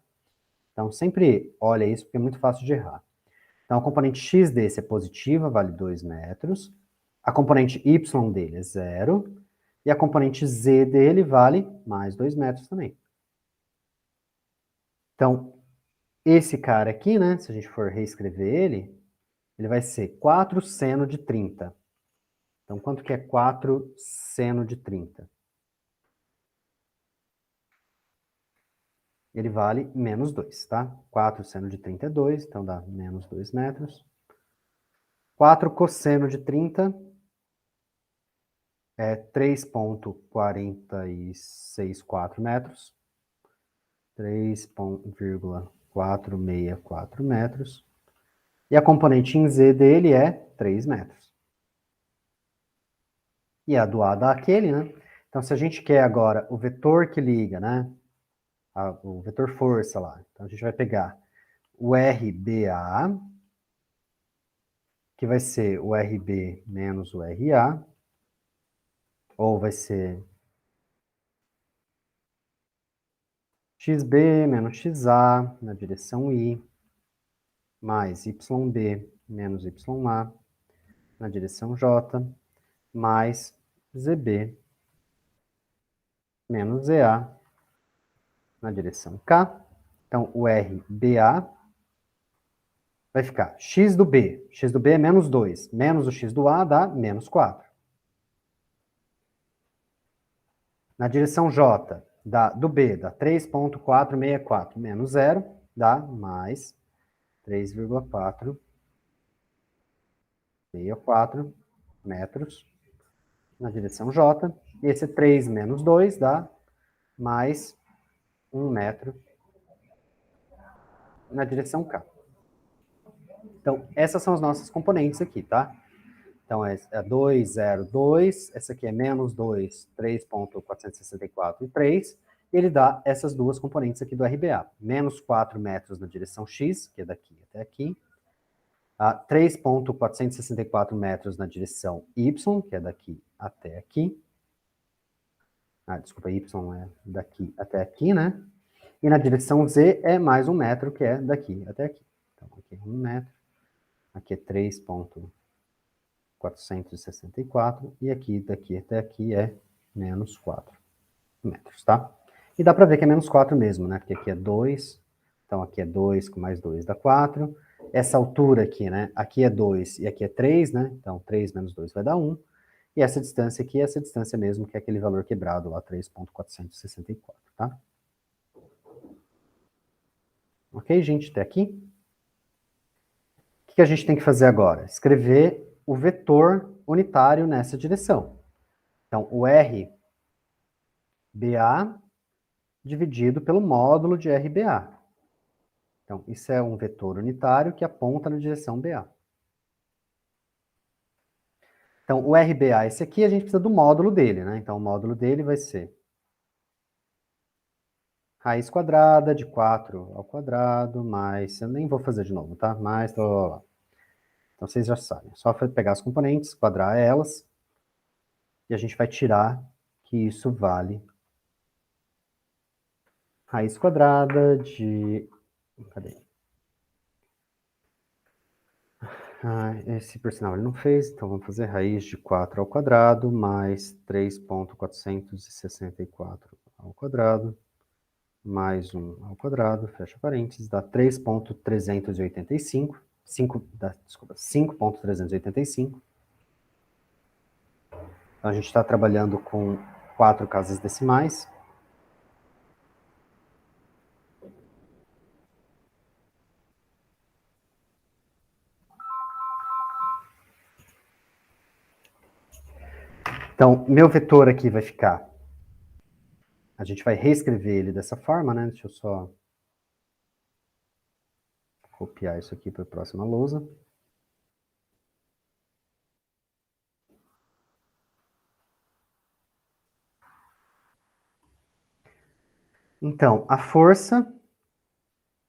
Então, sempre olha isso, porque é muito fácil de errar. Então, a componente x desse é positiva, vale 2 metros. A componente y dele é 0. E a componente z dele vale mais 2 metros também. Então, esse cara aqui, né, se a gente for reescrever ele vai ser 4 seno de 30. Então, quanto que é 4 seno de 30? Ele vale menos 2, tá? 4 seno de 30 é 2, então dá menos 2 metros. 4 cosseno de 30 é 3,464 metros. 3,464 metros. E a componente em z dele é 3 metros. E a do A dá aquele, né? Então, se a gente quer agora o vetor que liga, né? O vetor força lá. Então, a gente vai pegar o RBA, que vai ser o RB menos o RA, ou vai ser XB menos XA na direção I, mais YB menos YA na direção J, mais ZB menos ZA na direção K. Então, o RBA vai ficar x do B. X do B é menos 2. Menos o x do A dá menos 4. Na direção J, do B, dá 3,464 menos 0, dá mais 3,464 metros na direção J. E esse 3 menos 2 dá mais 1 metro na direção K. Então, essas são as nossas componentes aqui, tá? Então, é 2, 0, 2. Essa aqui é menos 2, 3,464 e 3. E ele dá essas duas componentes aqui do RBA. Menos 4 metros na direção X, que é daqui até aqui. 3,464 metros na direção Y, que é daqui até aqui. Desculpa, Y é daqui até aqui, né? E na direção Z é mais 1 metro, que é daqui até aqui. Então, aqui é 1 metro. Aqui é 3,464. E aqui, daqui até aqui, é menos 4 metros, tá? E dá para ver que é menos 4 mesmo, né? Porque aqui é 2. Então, aqui é 2 com mais 2 dá 4. Essa altura aqui, né? Aqui é 2 e aqui é 3, né? Então, 3 menos 2 vai dar 1. E essa distância aqui é essa distância mesmo, que é aquele valor quebrado lá, 3,464, tá? Ok, gente? Até aqui? O que a gente tem que fazer agora? Escrever o vetor unitário nessa direção. Então, o RBA dividido pelo módulo de RBA. Então, isso é um vetor unitário que aponta na direção BA. Então, o RBA, esse aqui, a gente precisa do módulo dele, né? Então, o módulo dele vai ser raiz quadrada de 4 ao quadrado, mais... Eu nem vou fazer de novo, tá? Mais... Então, vocês já sabem. Só pegar as componentes, quadrar elas, e a gente vai tirar que isso vale raiz quadrada de... Cadê? Esse, por sinal, ele não fez, então vamos fazer raiz de 4 ao quadrado mais 3.464 ao quadrado mais 1 ao quadrado, fecha parênteses, dá 3.385, 5.385. Então, a gente está trabalhando com 4 casas decimais. Então, meu vetor aqui vai ficar... A gente vai reescrever ele dessa forma, né? Deixa eu só copiar isso aqui para a próxima lousa. Então, a força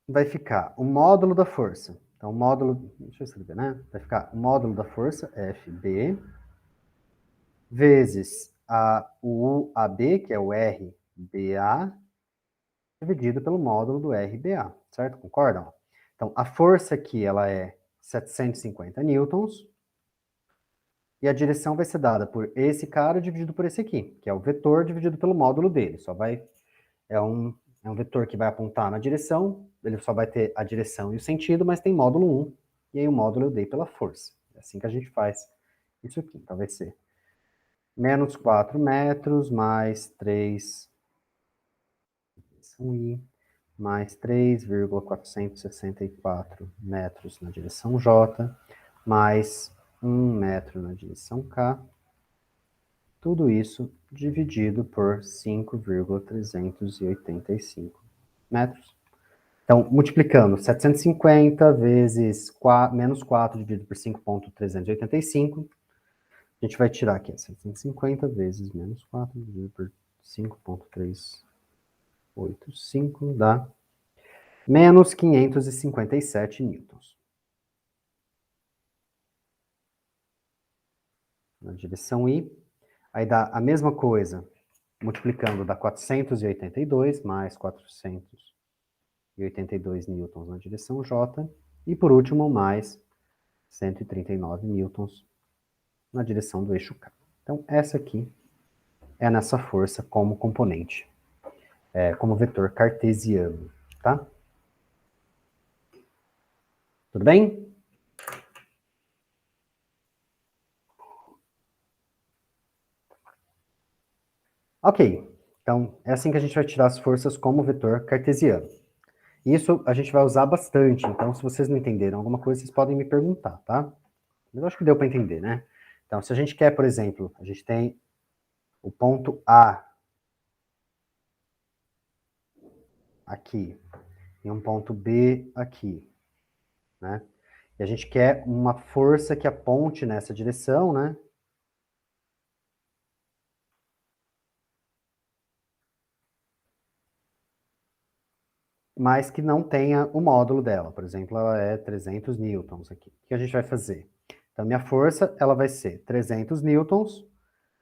vai ficar o módulo da força. Então, o módulo... Deixa eu escrever, né? Vai ficar o módulo da força, FB, vezes o UAB, que é o RBA, dividido pelo módulo do RBA, certo? Concordam? Então, a força aqui, ela é 750 newtons, e a direção vai ser dada por esse cara dividido por esse aqui, que é o vetor dividido pelo módulo dele. É um vetor que vai apontar na direção, ele só vai ter a direção e o sentido, mas tem módulo 1, e aí o módulo eu dei pela força. É assim que a gente faz isso aqui. Então vai ser menos 4 metros, mais 3, I, mais 3,464 metros na direção J, mais 1 metro na direção K, tudo isso dividido por 5,385 metros. Então, multiplicando 750 vezes menos 4 dividido por 5,385, a gente vai tirar aqui 750 vezes menos 4 dividido por 5,385 dá menos 557 newtons. Na direção I, aí dá a mesma coisa, multiplicando dá 482 mais 482 newtons na direção J, e por último mais 139 newtons na direção do eixo K. Então, essa aqui é nessa força como componente, como vetor cartesiano, tá? Tudo bem? Ok, então é assim que a gente vai tirar as forças como vetor cartesiano. Isso a gente vai usar bastante, então se vocês não entenderam alguma coisa, vocês podem me perguntar, tá? Mas eu acho que deu para entender, né? Então, se a gente quer, por exemplo, a gente tem o ponto A aqui, e um ponto B aqui, né? E a gente quer uma força que aponte nessa direção, né? Mas que não tenha o módulo dela. Por exemplo, ela é 300 newtons aqui. O que a gente vai fazer? Então, minha força, ela vai ser 300 newtons,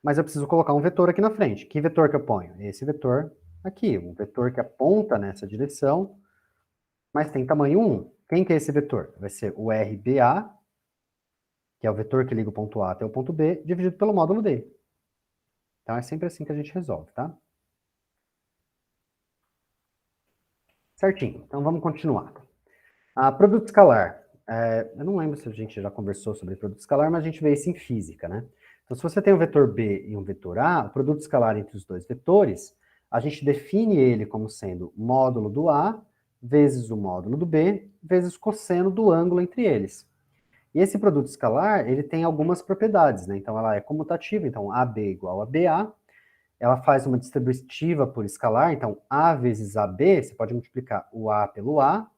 mas eu preciso colocar um vetor aqui na frente. Que vetor que eu ponho? Esse vetor aqui, um vetor que aponta nessa direção, mas tem tamanho 1. Quem que é esse vetor? Vai ser o RBA, que é o vetor que liga o ponto A até o ponto B, dividido pelo módulo D. Então, é sempre assim que a gente resolve, tá? Certinho. Então, vamos continuar. Produto escalar. Eu não lembro se a gente já conversou sobre produto escalar, mas a gente vê isso em física, né? Então, se você tem um vetor B e um vetor A, o produto escalar entre os dois vetores, a gente define ele como sendo módulo do A vezes o módulo do B vezes o cosseno do ângulo entre eles. E esse produto escalar, ele tem algumas propriedades, né? Então, ela é comutativa, então AB igual a BA, ela faz uma distributiva por escalar, então A vezes AB, você pode multiplicar o A pelo A,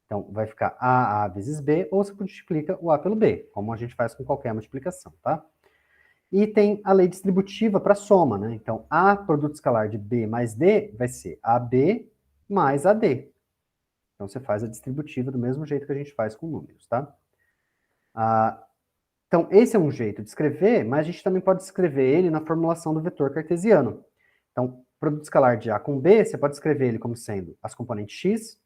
então vai ficar A vezes B, ou você multiplica o A pelo B, como a gente faz com qualquer multiplicação, tá? E tem a lei distributiva para soma, né? Então, A produto escalar de B mais D vai ser AB mais AD. Então, você faz a distributiva do mesmo jeito que a gente faz com números, tá? Então, esse é um jeito de escrever, mas a gente também pode escrever ele na formulação do vetor cartesiano. Então, produto escalar de A com B, você pode escrever ele como sendo as componentes x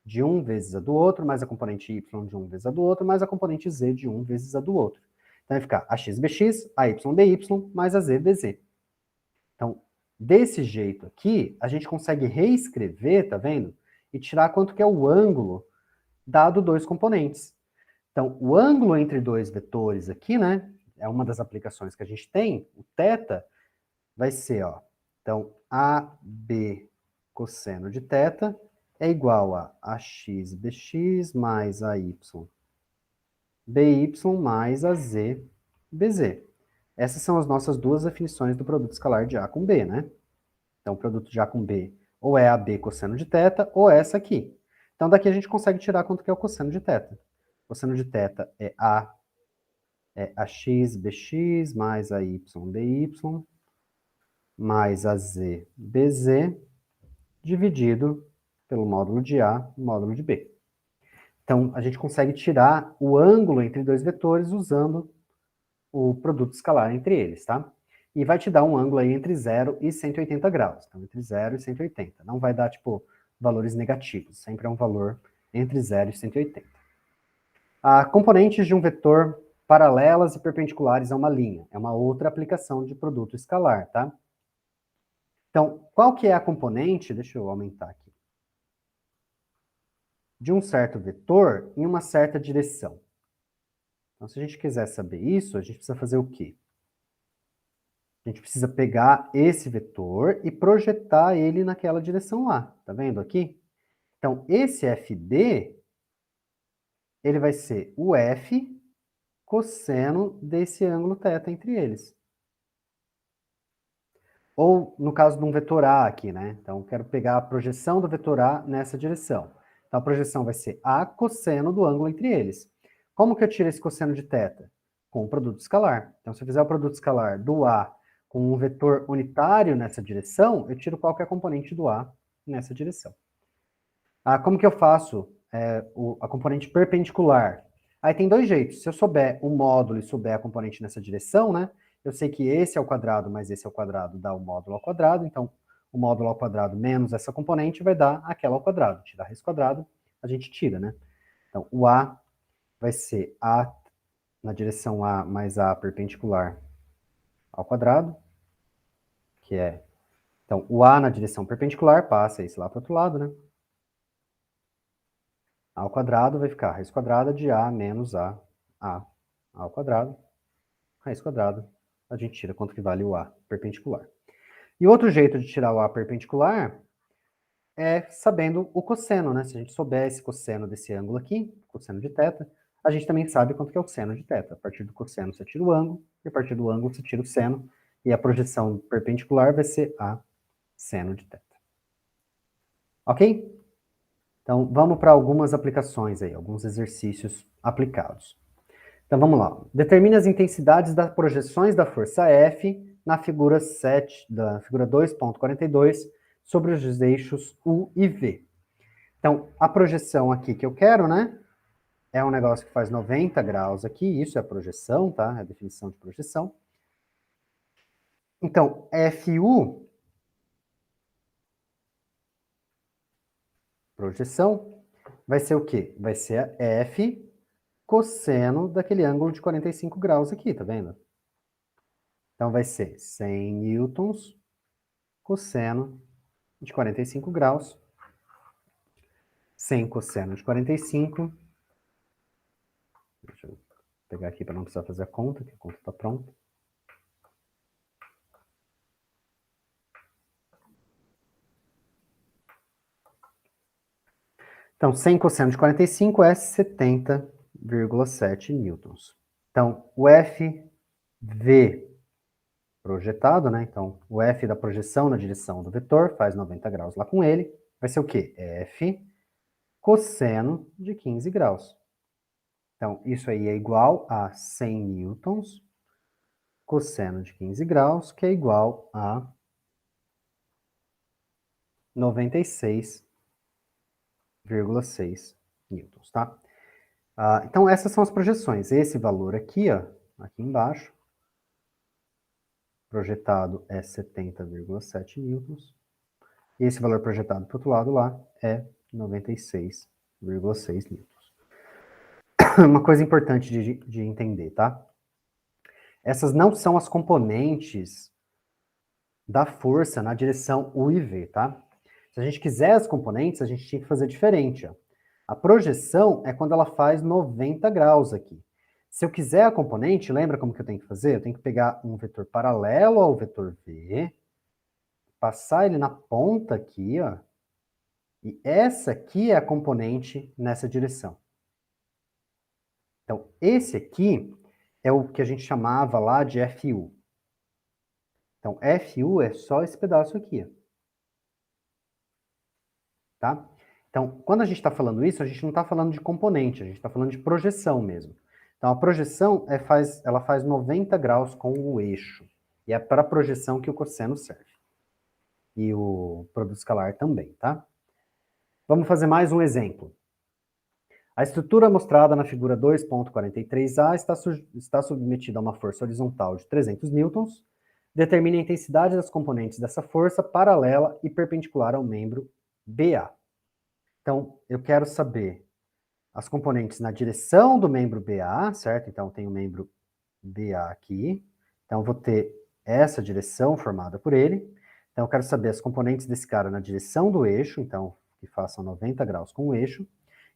de um vezes a do outro, mais a componente y de um vezes a do outro, mais a componente z de um vezes a do outro. Então, vai ficar ax bx, ay by, mais a z bz. Então, desse jeito aqui, a gente consegue reescrever, tá vendo? E tirar quanto que é o ângulo dado dois componentes. Então, o ângulo entre dois vetores aqui, né, é uma das aplicações que a gente tem, o θ, vai ser, ó, então, AB cosseno de θ é igual a ax bx mais ay by mais a z bz. Essas são as nossas duas definições do produto escalar de A com B, né? Então, o produto de A com B ou é AB cosseno de θ, ou é essa aqui. Então, daqui a gente consegue tirar quanto que é o cosseno de θ. O cosseno de θ é ax bx mais ay by mais a z bz dividido pelo módulo de A e módulo de B. Então, a gente consegue tirar o ângulo entre dois vetores usando o produto escalar entre eles, tá? E vai te dar um ângulo aí entre 0 e 180 graus. Então, entre 0 e 180. Não vai dar, tipo, valores negativos. Sempre é um valor entre 0 e 180. Componentes de um vetor paralelas e perpendiculares a uma linha. É uma outra aplicação de produto escalar, tá? Então, qual que é a componente? Deixa eu aumentar aqui. De um certo vetor em uma certa direção. Então, se a gente quiser saber isso, a gente precisa fazer o quê? A gente precisa pegar esse vetor e projetar ele naquela direção lá. Tá vendo aqui? Então, esse FD, ele vai ser o F cosseno desse ângulo θ entre eles. Ou, no caso de um vetor A aqui, né? Então, quero pegar a projeção do vetor A nessa direção. Então, a projeção vai ser A cosseno do ângulo entre eles. Como que eu tiro esse cosseno de θ? Com o produto escalar. Então, se eu fizer o produto escalar do A com um vetor unitário nessa direção, eu tiro qual que é a componente do A nessa direção. Como que eu faço a componente perpendicular? Aí tem dois jeitos. Se eu souber o módulo e souber a componente nessa direção, né? Eu sei que esse é o quadrado mais esse é o quadrado dá o módulo ao quadrado. Então, o módulo ao quadrado menos essa componente vai dar aquela ao quadrado. Tirar raiz quadrada, a gente tira, né? Então, o A vai ser A na direção A mais A perpendicular ao quadrado, que é... Então, o A na direção perpendicular passa esse lá para o outro lado, né? A ao quadrado vai ficar raiz quadrada de A menos A ao quadrado, raiz quadrada. A gente tira quanto que vale o A perpendicular. E outro jeito de tirar o A perpendicular é sabendo o cosseno, né? Se a gente souber esse cosseno desse ângulo aqui, cosseno de θ, a gente também sabe quanto que é o seno de θ. A partir do cosseno você tira o ângulo, e a partir do ângulo você tira o seno, e a projeção perpendicular vai ser A seno de θ. Ok? Então, vamos para algumas aplicações aí, alguns exercícios aplicados. Então, vamos lá. Determine as intensidades das projeções da força F na figura 7, da figura 2.42, sobre os eixos U e V. Então, a projeção aqui que eu quero, né, é um negócio que faz 90 graus aqui, isso é a projeção, tá? É a definição de projeção. Então, FU, projeção, vai ser o quê? Vai ser a F cosseno daquele ângulo de 45 graus aqui, tá vendo? Então, vai ser 100 newtons cosseno de 45 graus, 100 cosseno de 45. Deixa eu pegar aqui para não precisar fazer a conta, que a conta está pronta. Então, 100 cosseno de 45 é 70,7 newtons. Então, o FV projetado, né? Então, o F da projeção na direção do vetor faz 90 graus lá com ele. Vai ser o quê? F cosseno de 15 graus. Então, isso aí é igual a 100 newtons cosseno de 15 graus, que é igual a 96 1,6 newtons, tá? Então, essas são as projeções. Esse valor aqui, ó, aqui embaixo, projetado é 70,7 newtons. E esse valor projetado para o outro lado lá é 96,6 newtons. Uma coisa importante de entender, tá? Essas não são as componentes da força na direção U e V, tá? Se a gente quiser as componentes, a gente tinha que fazer diferente, ó. A projeção é quando ela faz 90 graus aqui. Se eu quiser a componente, lembra como que eu tenho que fazer? Eu tenho que pegar um vetor paralelo ao vetor V, passar ele na ponta aqui, ó, e essa aqui é a componente nessa direção. Então, esse aqui é o que a gente chamava lá de FU. Então, FU é só esse pedaço aqui, ó. Tá? Então, quando a gente está falando isso, a gente não está falando de componente, a gente está falando de projeção mesmo. Então, a projeção ela faz 90 graus com o eixo. E é para a projeção que o cosseno serve. E o produto escalar também, tá? Vamos fazer mais um exemplo. A estrutura mostrada na figura 2.43a está submetida a uma força horizontal de 300 newtons. Determine a intensidade das componentes dessa força paralela e perpendicular ao membro BA. Então, eu quero saber as componentes na direção do membro BA, certo? Então, tem o membro BA aqui. Então, vou ter essa direção formada por ele. Então, eu quero saber as componentes desse cara na direção do eixo, então, que façam 90 graus com o eixo,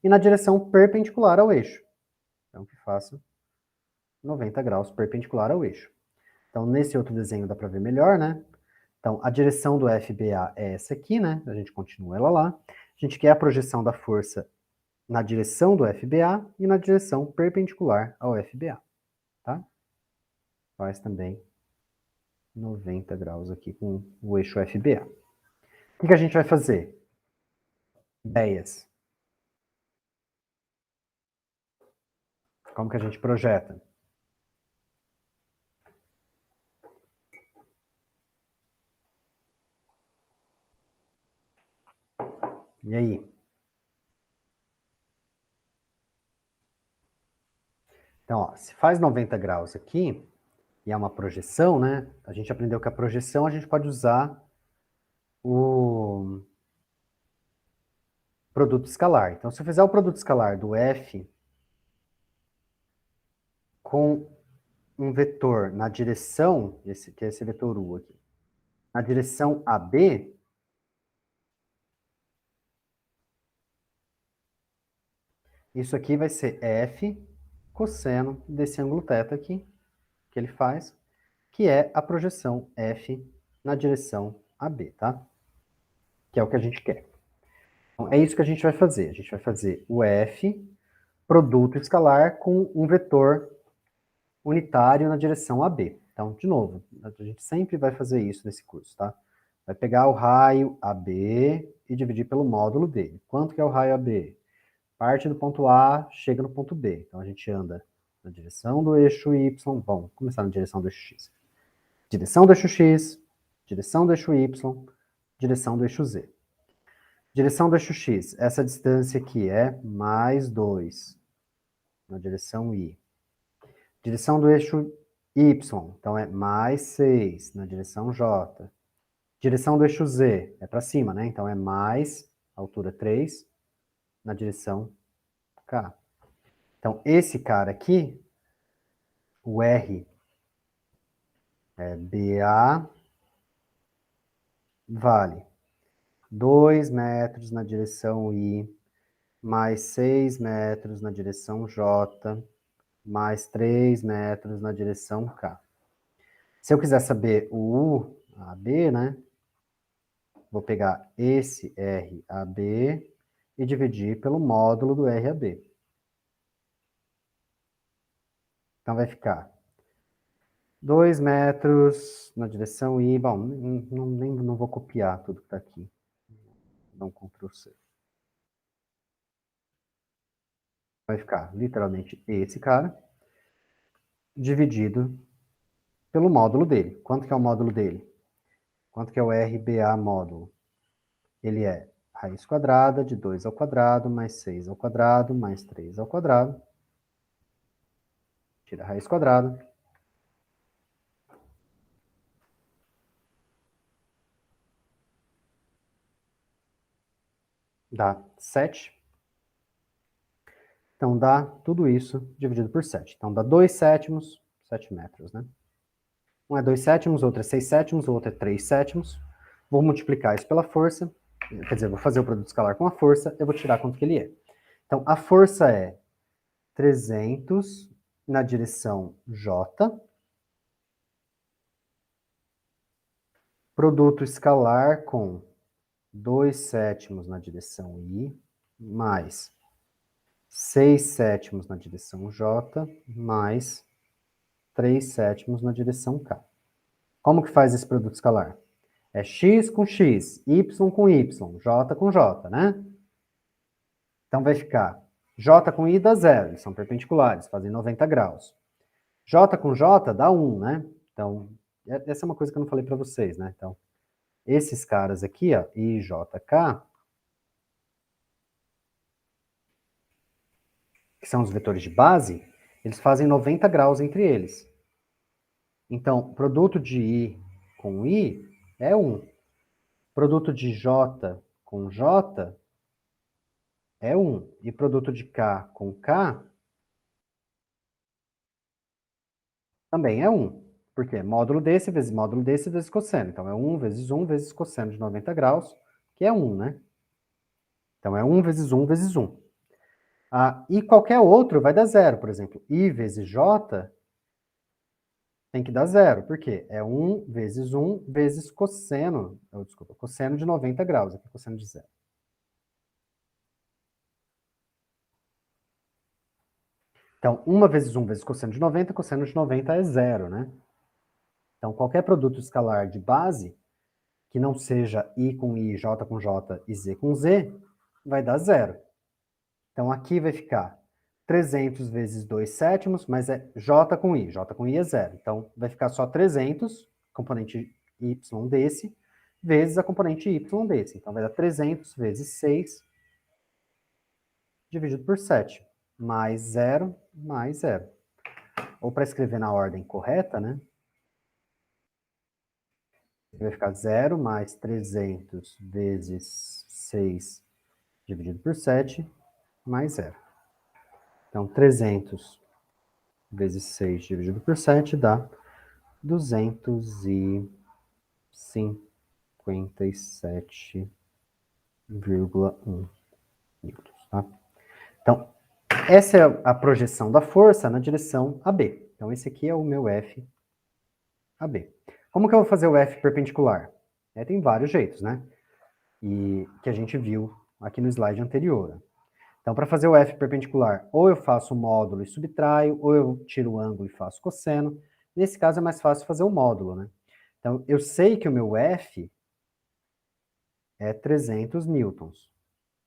e na direção perpendicular ao eixo. Então, que faça 90 graus perpendicular ao eixo. Então, nesse outro desenho dá para ver melhor, né? Então, a direção do FBA é essa aqui, né? A gente continua ela lá. A gente quer a projeção da força na direção do FBA e na direção perpendicular ao FBA, tá? Faz também 90 graus aqui com o eixo FBA. O que a gente vai fazer? Ideias. Como que a gente projeta? E aí? Então, ó, se faz 90 graus aqui, e é uma projeção, né? A gente aprendeu que a projeção a gente pode usar o produto escalar. Então, se eu fizer o produto escalar do F com um vetor na direção, que é esse vetor U aqui, na direção AB, isso aqui vai ser F cosseno desse ângulo θ aqui, que ele faz, que é a projeção F na direção AB, tá? Que é o que a gente quer. Então, é isso que a gente vai fazer. A gente vai fazer o F, produto escalar, com um vetor unitário na direção AB. Então, de novo, a gente sempre vai fazer isso nesse curso, tá? Vai pegar o raio AB e dividir pelo módulo dele. Quanto que é o raio AB? Parte do ponto A, chega no ponto B. Então, a gente anda na direção do eixo Y. Vamos começar na direção do eixo X. Direção do eixo X, direção do eixo Y, direção do eixo Z. Direção do eixo X, essa distância aqui é mais 2 na direção Y. Direção do eixo Y, então é mais 6 na direção J. Direção do eixo Z, é para cima, né? Então é mais, altura 3, na direção K. Então esse cara aqui, o R é BA, vale 2 metros na direção I, mais 6 metros na direção J, mais 3 metros na direção K. Se eu quiser saber o U, AB, né? Vou pegar esse RAB e dividir pelo módulo do RAB. Então vai ficar 2 metros na direção I. Bom, não vou copiar tudo que está aqui. Vou dar um Ctrl C. Vai ficar literalmente esse cara dividido pelo módulo dele. Quanto que é o módulo dele? Quanto que é o RBA módulo? Ele é raiz quadrada de 2 ao quadrado, mais 6 ao quadrado, mais 3 ao quadrado. Tira a raiz quadrada. Dá 7. Então, dá tudo isso dividido por 7. Então, dá 2 sétimos, 7 metros, né? Um é 2 sétimos, outro é 6 sétimos, o outro é 3 sétimos. Vou multiplicar isso pela força. Quer dizer, vou fazer o produto escalar com a força, eu vou tirar quanto que ele é. Então, a força é 300 na direção J. Produto escalar com 2 sétimos na direção I, mais 6 sétimos na direção J, mais 3 sétimos na direção K. Como que faz esse produto escalar? É x com x, y com y, j com j, né? Então vai ficar j com i dá 0, eles são perpendiculares, fazem 90 graus. J com j dá 1, né? Então, essa é uma coisa que eu não falei para vocês, né? Então, esses caras aqui, ó, I, J, K, que são os vetores de base, eles fazem 90 graus entre eles. Então, produto de I com I é 1. Produto de J com J é 1. E produto de K com K também é 1. Por quê? Módulo desse vezes cosseno. Então, é 1 vezes cosseno de 90 graus, que é 1, né? Então, é 1 vezes 1 vezes 1. E qualquer outro vai dar 0. Por exemplo, I vezes J tem que dar 0. Por quê? É 1 vezes cosseno. Desculpa, cosseno de 90 graus. Aqui é cosseno de 0. Então, 1 vezes 1 vezes cosseno de 90 é 0, né? Então, qualquer produto escalar de base, que não seja I com I, J com J e Z com Z, vai dar 0. Então, aqui vai ficar 300 vezes 2 sétimos, mas é J com I é 0. Então, vai ficar só 300, componente Y desse, vezes a componente Y desse. Então, vai dar 300 vezes 6, dividido por 7, mais 0, mais 0. Ou para escrever na ordem correta, né? Vai ficar 0 mais 300 vezes 6 dividido por 7, mais 0. Então, 300 vezes 6 dividido por 7 dá 257,1 newtons. Tá? Então, essa é a projeção da força na direção AB. Então, esse aqui é o meu F AB. Como que eu vou fazer o F perpendicular? Tem vários jeitos, né? E que a gente viu aqui no slide anterior. Então, para fazer o F perpendicular, ou eu faço o módulo e subtraio, ou eu tiro o ângulo e faço cosseno. Nesse caso, é mais fácil fazer o módulo, né? Então, eu sei que o meu F é 300 newtons.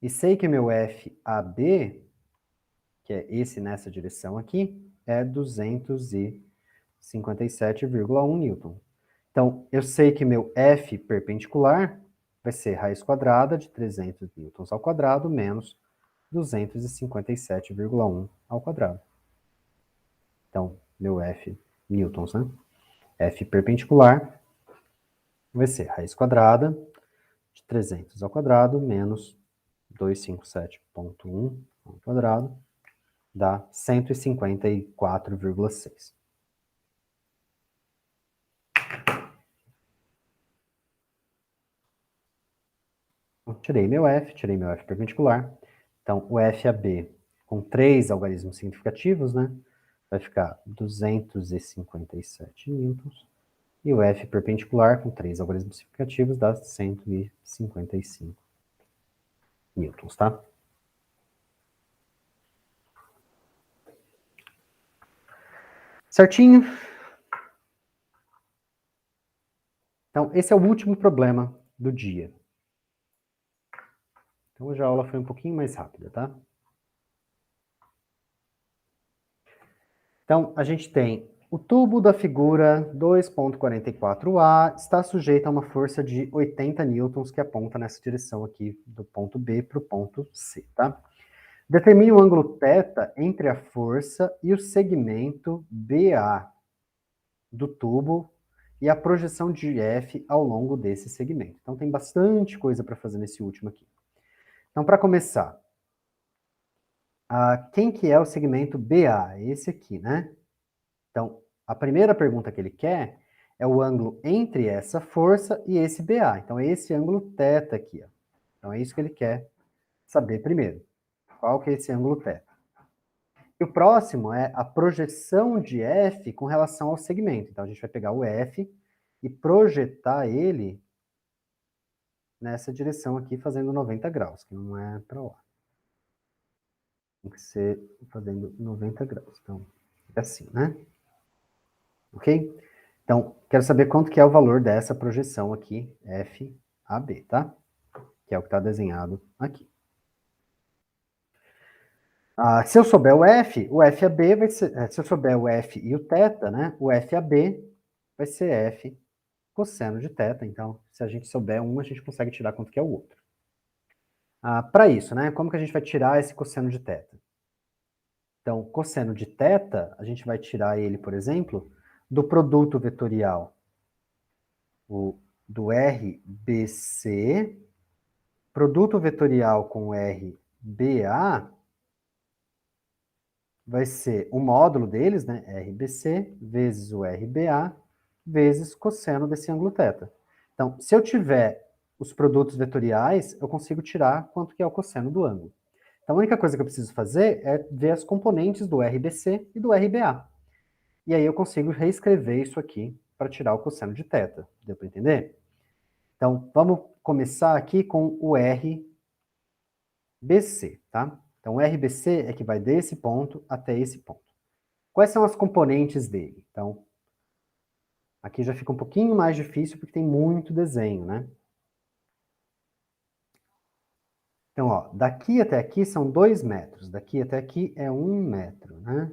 E sei que o meu FAB, que é esse nessa direção aqui, é 257,1 newton. Então, eu sei que meu F perpendicular vai ser raiz quadrada de 300 newtons ao quadrado menos 257,1 ao quadrado. Então, meu F newtons, né? F perpendicular vai ser raiz quadrada de 300 ao quadrado menos 257,1 ao quadrado dá 154,6. Tirei meu F perpendicular. Então, o FAB com 3 algarismos significativos, né? Vai ficar 257 newtons. E o F perpendicular com 3 algarismos significativos dá 155 newtons, tá? Certinho? Então, esse é o último problema do dia. Então, hoje a aula foi um pouquinho mais rápida, tá? Então, a gente tem O tubo da figura 2.44a está sujeito a uma força de 80 newtons que aponta nessa direção aqui, do ponto B para o ponto C, tá? Determine o ângulo θ entre a força e o segmento BA do tubo e a projeção de F ao longo desse segmento. Então tem bastante coisa para fazer nesse último aqui. Então, para começar, quem que é o segmento BA? Esse aqui, né? Então, a primeira pergunta que ele quer é o ângulo entre essa força e esse BA. Então, é esse ângulo θ aqui. Ó. Então, é isso que ele quer saber primeiro. Qual que é esse ângulo θ? E o próximo é a projeção de F com relação ao segmento. Então, a gente vai pegar o F e projetar ele nessa direção aqui, fazendo 90 graus, que não é para lá. Tem que ser fazendo 90 graus. Então, é assim, né? Ok? Então, quero saber quanto que é o valor dessa projeção aqui, FAB, tá? Que é o que está desenhado aqui. Se eu souber o FAB vai ser, se eu souber o F e o θ, né? O FAB vai ser F cosseno de θ. Então, se a gente souber um, a gente consegue tirar quanto que é o outro. Para isso, né? Como que a gente vai tirar esse cosseno de θ? Então, cosseno de θ, a gente vai tirar ele, por exemplo, do produto vetorial do RBC, produto vetorial com RBA, vai ser o módulo deles, né, RBC, vezes o RBA, vezes cosseno desse ângulo θ. Então, se eu tiver os produtos vetoriais, eu consigo tirar quanto que é o cosseno do ângulo. Então, a única coisa que eu preciso fazer é ver as componentes do RBC e do RBA. E aí eu consigo reescrever isso aqui para tirar o cosseno de θ. Deu para entender? Então, vamos começar aqui com o RBC, tá? Então, o RBC é que vai desse ponto até esse ponto. Quais são as componentes dele? Então, aqui já fica um pouquinho mais difícil porque tem muito desenho, né? Então, ó, daqui até aqui são 2 metros, daqui até aqui é 1 metro, né?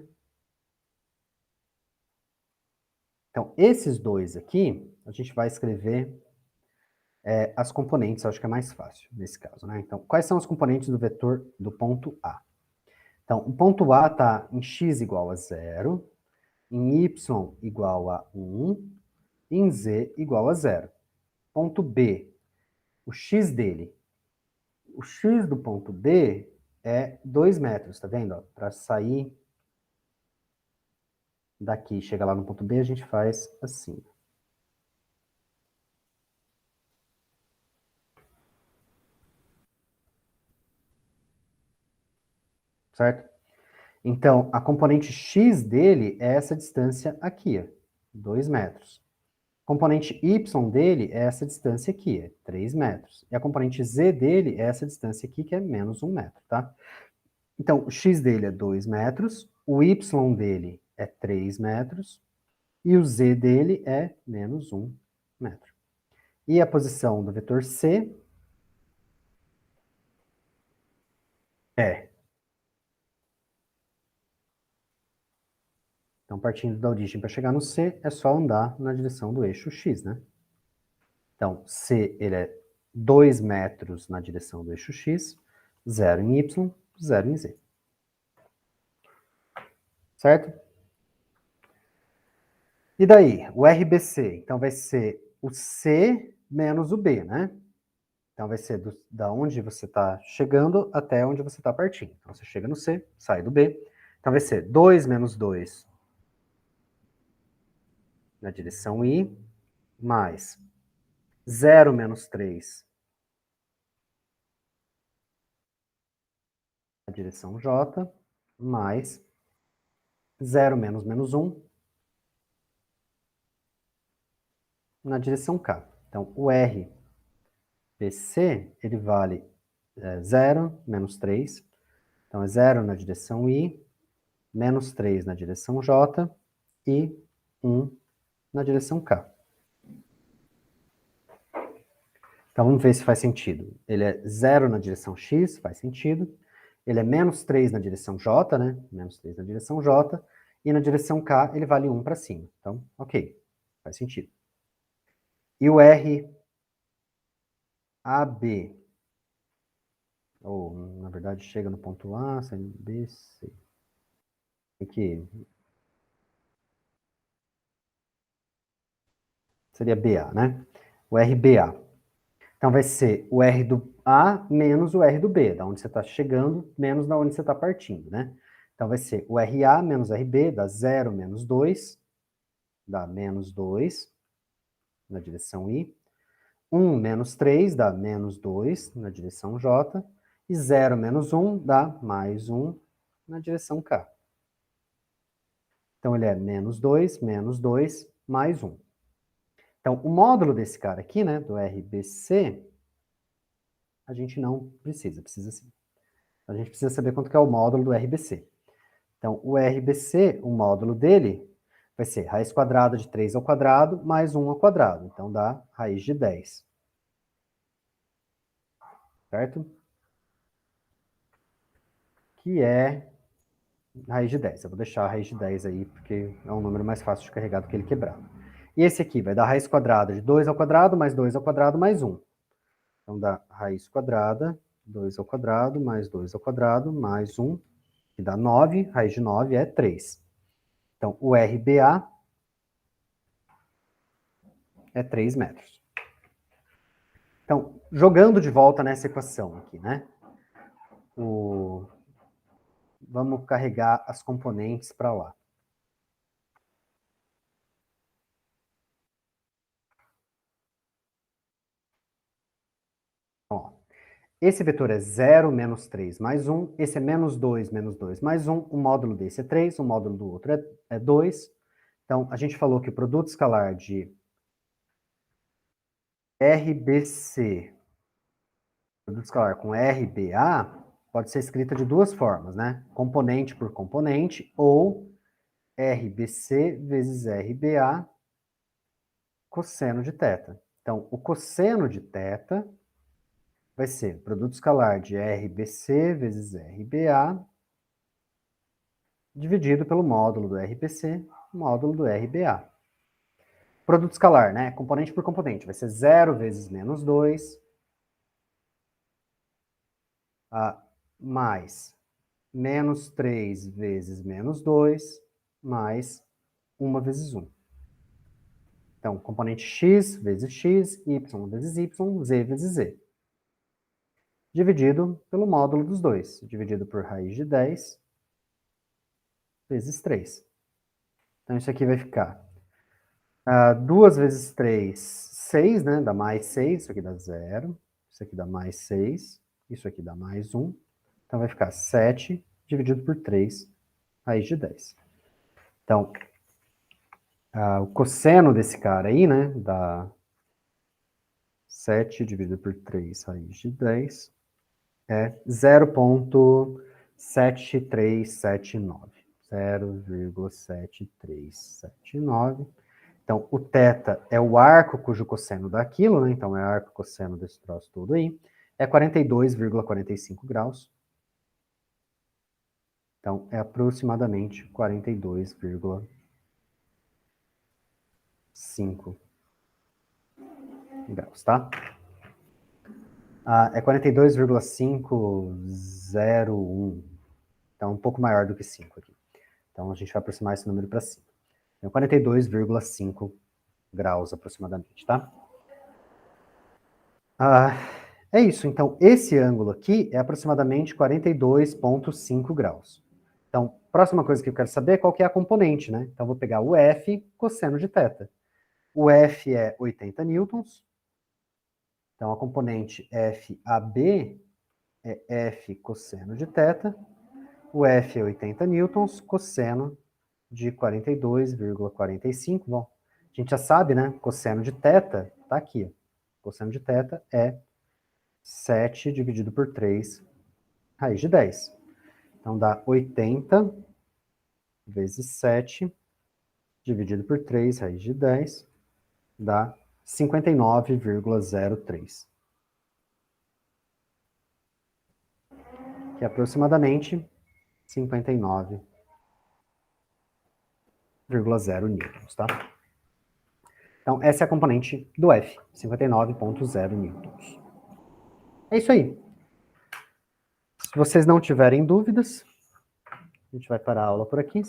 Então, esses dois aqui, a gente vai escrever as componentes, eu acho que é mais fácil nesse caso, né? Então, quais são as componentes do vetor do ponto A? Então, o ponto A está em x igual a 0, em y igual a 1, e em z igual a 0. Ponto B, o x dele. O x do ponto B é 2 metros, tá vendo? Para sair daqui e chegar lá no ponto B, a gente faz assim. Certo? Então, a componente x dele é essa distância aqui, ó, 2 metros. A componente y dele é essa distância aqui, é 3 metros. E a componente z dele é essa distância aqui, que é menos 1 metro, tá? Então, o x dele é 2 metros, o y dele é 3 metros, e o z dele é menos 1 metro. E a posição do vetor c é. Então, partindo da origem para chegar no C, é só andar na direção do eixo X, né? Então, C ele é 2 metros na direção do eixo X, 0 em Y, 0 em Z. Certo? E daí? O RBC, então vai ser o C menos o B, né? Então vai ser da onde você está chegando até onde você está partindo. Então você chega no C, sai do B. Então vai ser 2 menos 2 na direção I, mais 0 menos 3 na direção J, mais 0 menos menos 1 na direção K. Então, o RBC, ele vale 0 menos 3. Então, é 0 na direção I, menos 3 na direção J e 1 na direção K. Então, vamos ver se faz sentido. Ele é 0 na direção X, faz sentido. Ele é menos 3 na direção J, né? Menos 3 na direção J. e na direção K ele vale 1 para cima. Então, ok, faz sentido. E o RAB, ou na verdade chega no ponto A, sai no B, C. Aqui seria BA, né? O RBA. Então vai ser o R do A menos o R do B, da onde você está chegando, menos da onde você está partindo, né? Então vai ser o RA menos RB, dá 0 menos 2, dá menos 2 na direção I. 1 menos 3 dá menos 2 na direção J. E 0 menos 1 dá mais 1 na direção K. Então ele é menos 2, mais 1. Então o módulo desse cara aqui, né, do RBC, a gente não precisa sim. A gente precisa saber quanto que é o módulo do RBC. Então, o RBC, o módulo dele, vai ser raiz quadrada de 3 ao quadrado mais 1 ao quadrado. Então, dá raiz de 10. Certo? Que é raiz de 10. Eu vou deixar a raiz de 10 aí, porque é um número mais fácil de carregar do que ele quebrado. E esse aqui vai dar raiz quadrada de 2 ao quadrado mais 2 ao quadrado mais 1. Então, dá raiz quadrada, 2 ao quadrado mais 2 ao quadrado mais 1, que dá 9. Raiz de 9 é 3. Então, o RBA é 3 metros. Então, jogando de volta nessa equação aqui, né? Vamos carregar as componentes para lá. Ó, esse vetor é 0, menos 3, mais 1. Esse é menos 2, mais 1. O módulo desse é 3, o módulo do outro é 2. Então, a gente falou que o produto escalar de RBC, produto escalar com RBA, pode ser escrita de duas formas, né? Componente por componente, ou RBC vezes RBA cosseno de θ. Então, o cosseno de θ vai ser produto escalar de RBC vezes RBA dividido pelo módulo do RBC, módulo do RBA. Produto escalar, né? Componente por componente. Vai ser 0 vezes menos 2, mais menos 3 vezes menos 2, mais 1 vezes 1. Então, componente x vezes x, y vezes y, z vezes z. Dividido pelo módulo dos dois, dividido por raiz de 10 vezes 3. Então, isso aqui vai ficar 2 vezes 3, 6, né? Dá mais 6, isso aqui dá 0, isso aqui dá mais 6, isso aqui dá mais 1. Então, vai ficar 7 dividido por 3, raiz de 10. Então, o cosseno desse cara aí, né? Dá 7 dividido por 3, raiz de 10, é 0,7379. 0,7379. Então, o θ é o arco cujo cosseno dá aquilo, né? Então, é arco cosseno desse troço todo aí. É 42,45 graus. Então, é aproximadamente 42,5 graus, tá? É 42,501. Então, um pouco maior do que 5 aqui. Então, a gente vai aproximar esse número para cima. Então, 42,5 graus aproximadamente, tá? É isso. Então, esse ângulo aqui é aproximadamente 42,5 graus. Então, próxima coisa que eu quero saber é qual que é a componente, né? Então, vou pegar o F cosseno de θ. O F é 80 newtons. Então, a componente FAB é F cosseno de θ. O F é 80 newtons, cosseno de 42,45. Bom, a gente já sabe, né? Cosseno de θ tá aqui. Cosseno de θ é 7 dividido por 3, raiz de 10. Então, dá 80 vezes 7 dividido por 3, raiz de 10, dá 59,03. Que é aproximadamente 59 59,0 newtons, tá? Então, essa é a componente do F, 59,0 newtons. É isso aí. Se vocês não tiverem dúvidas, a gente vai parar a aula por aqui.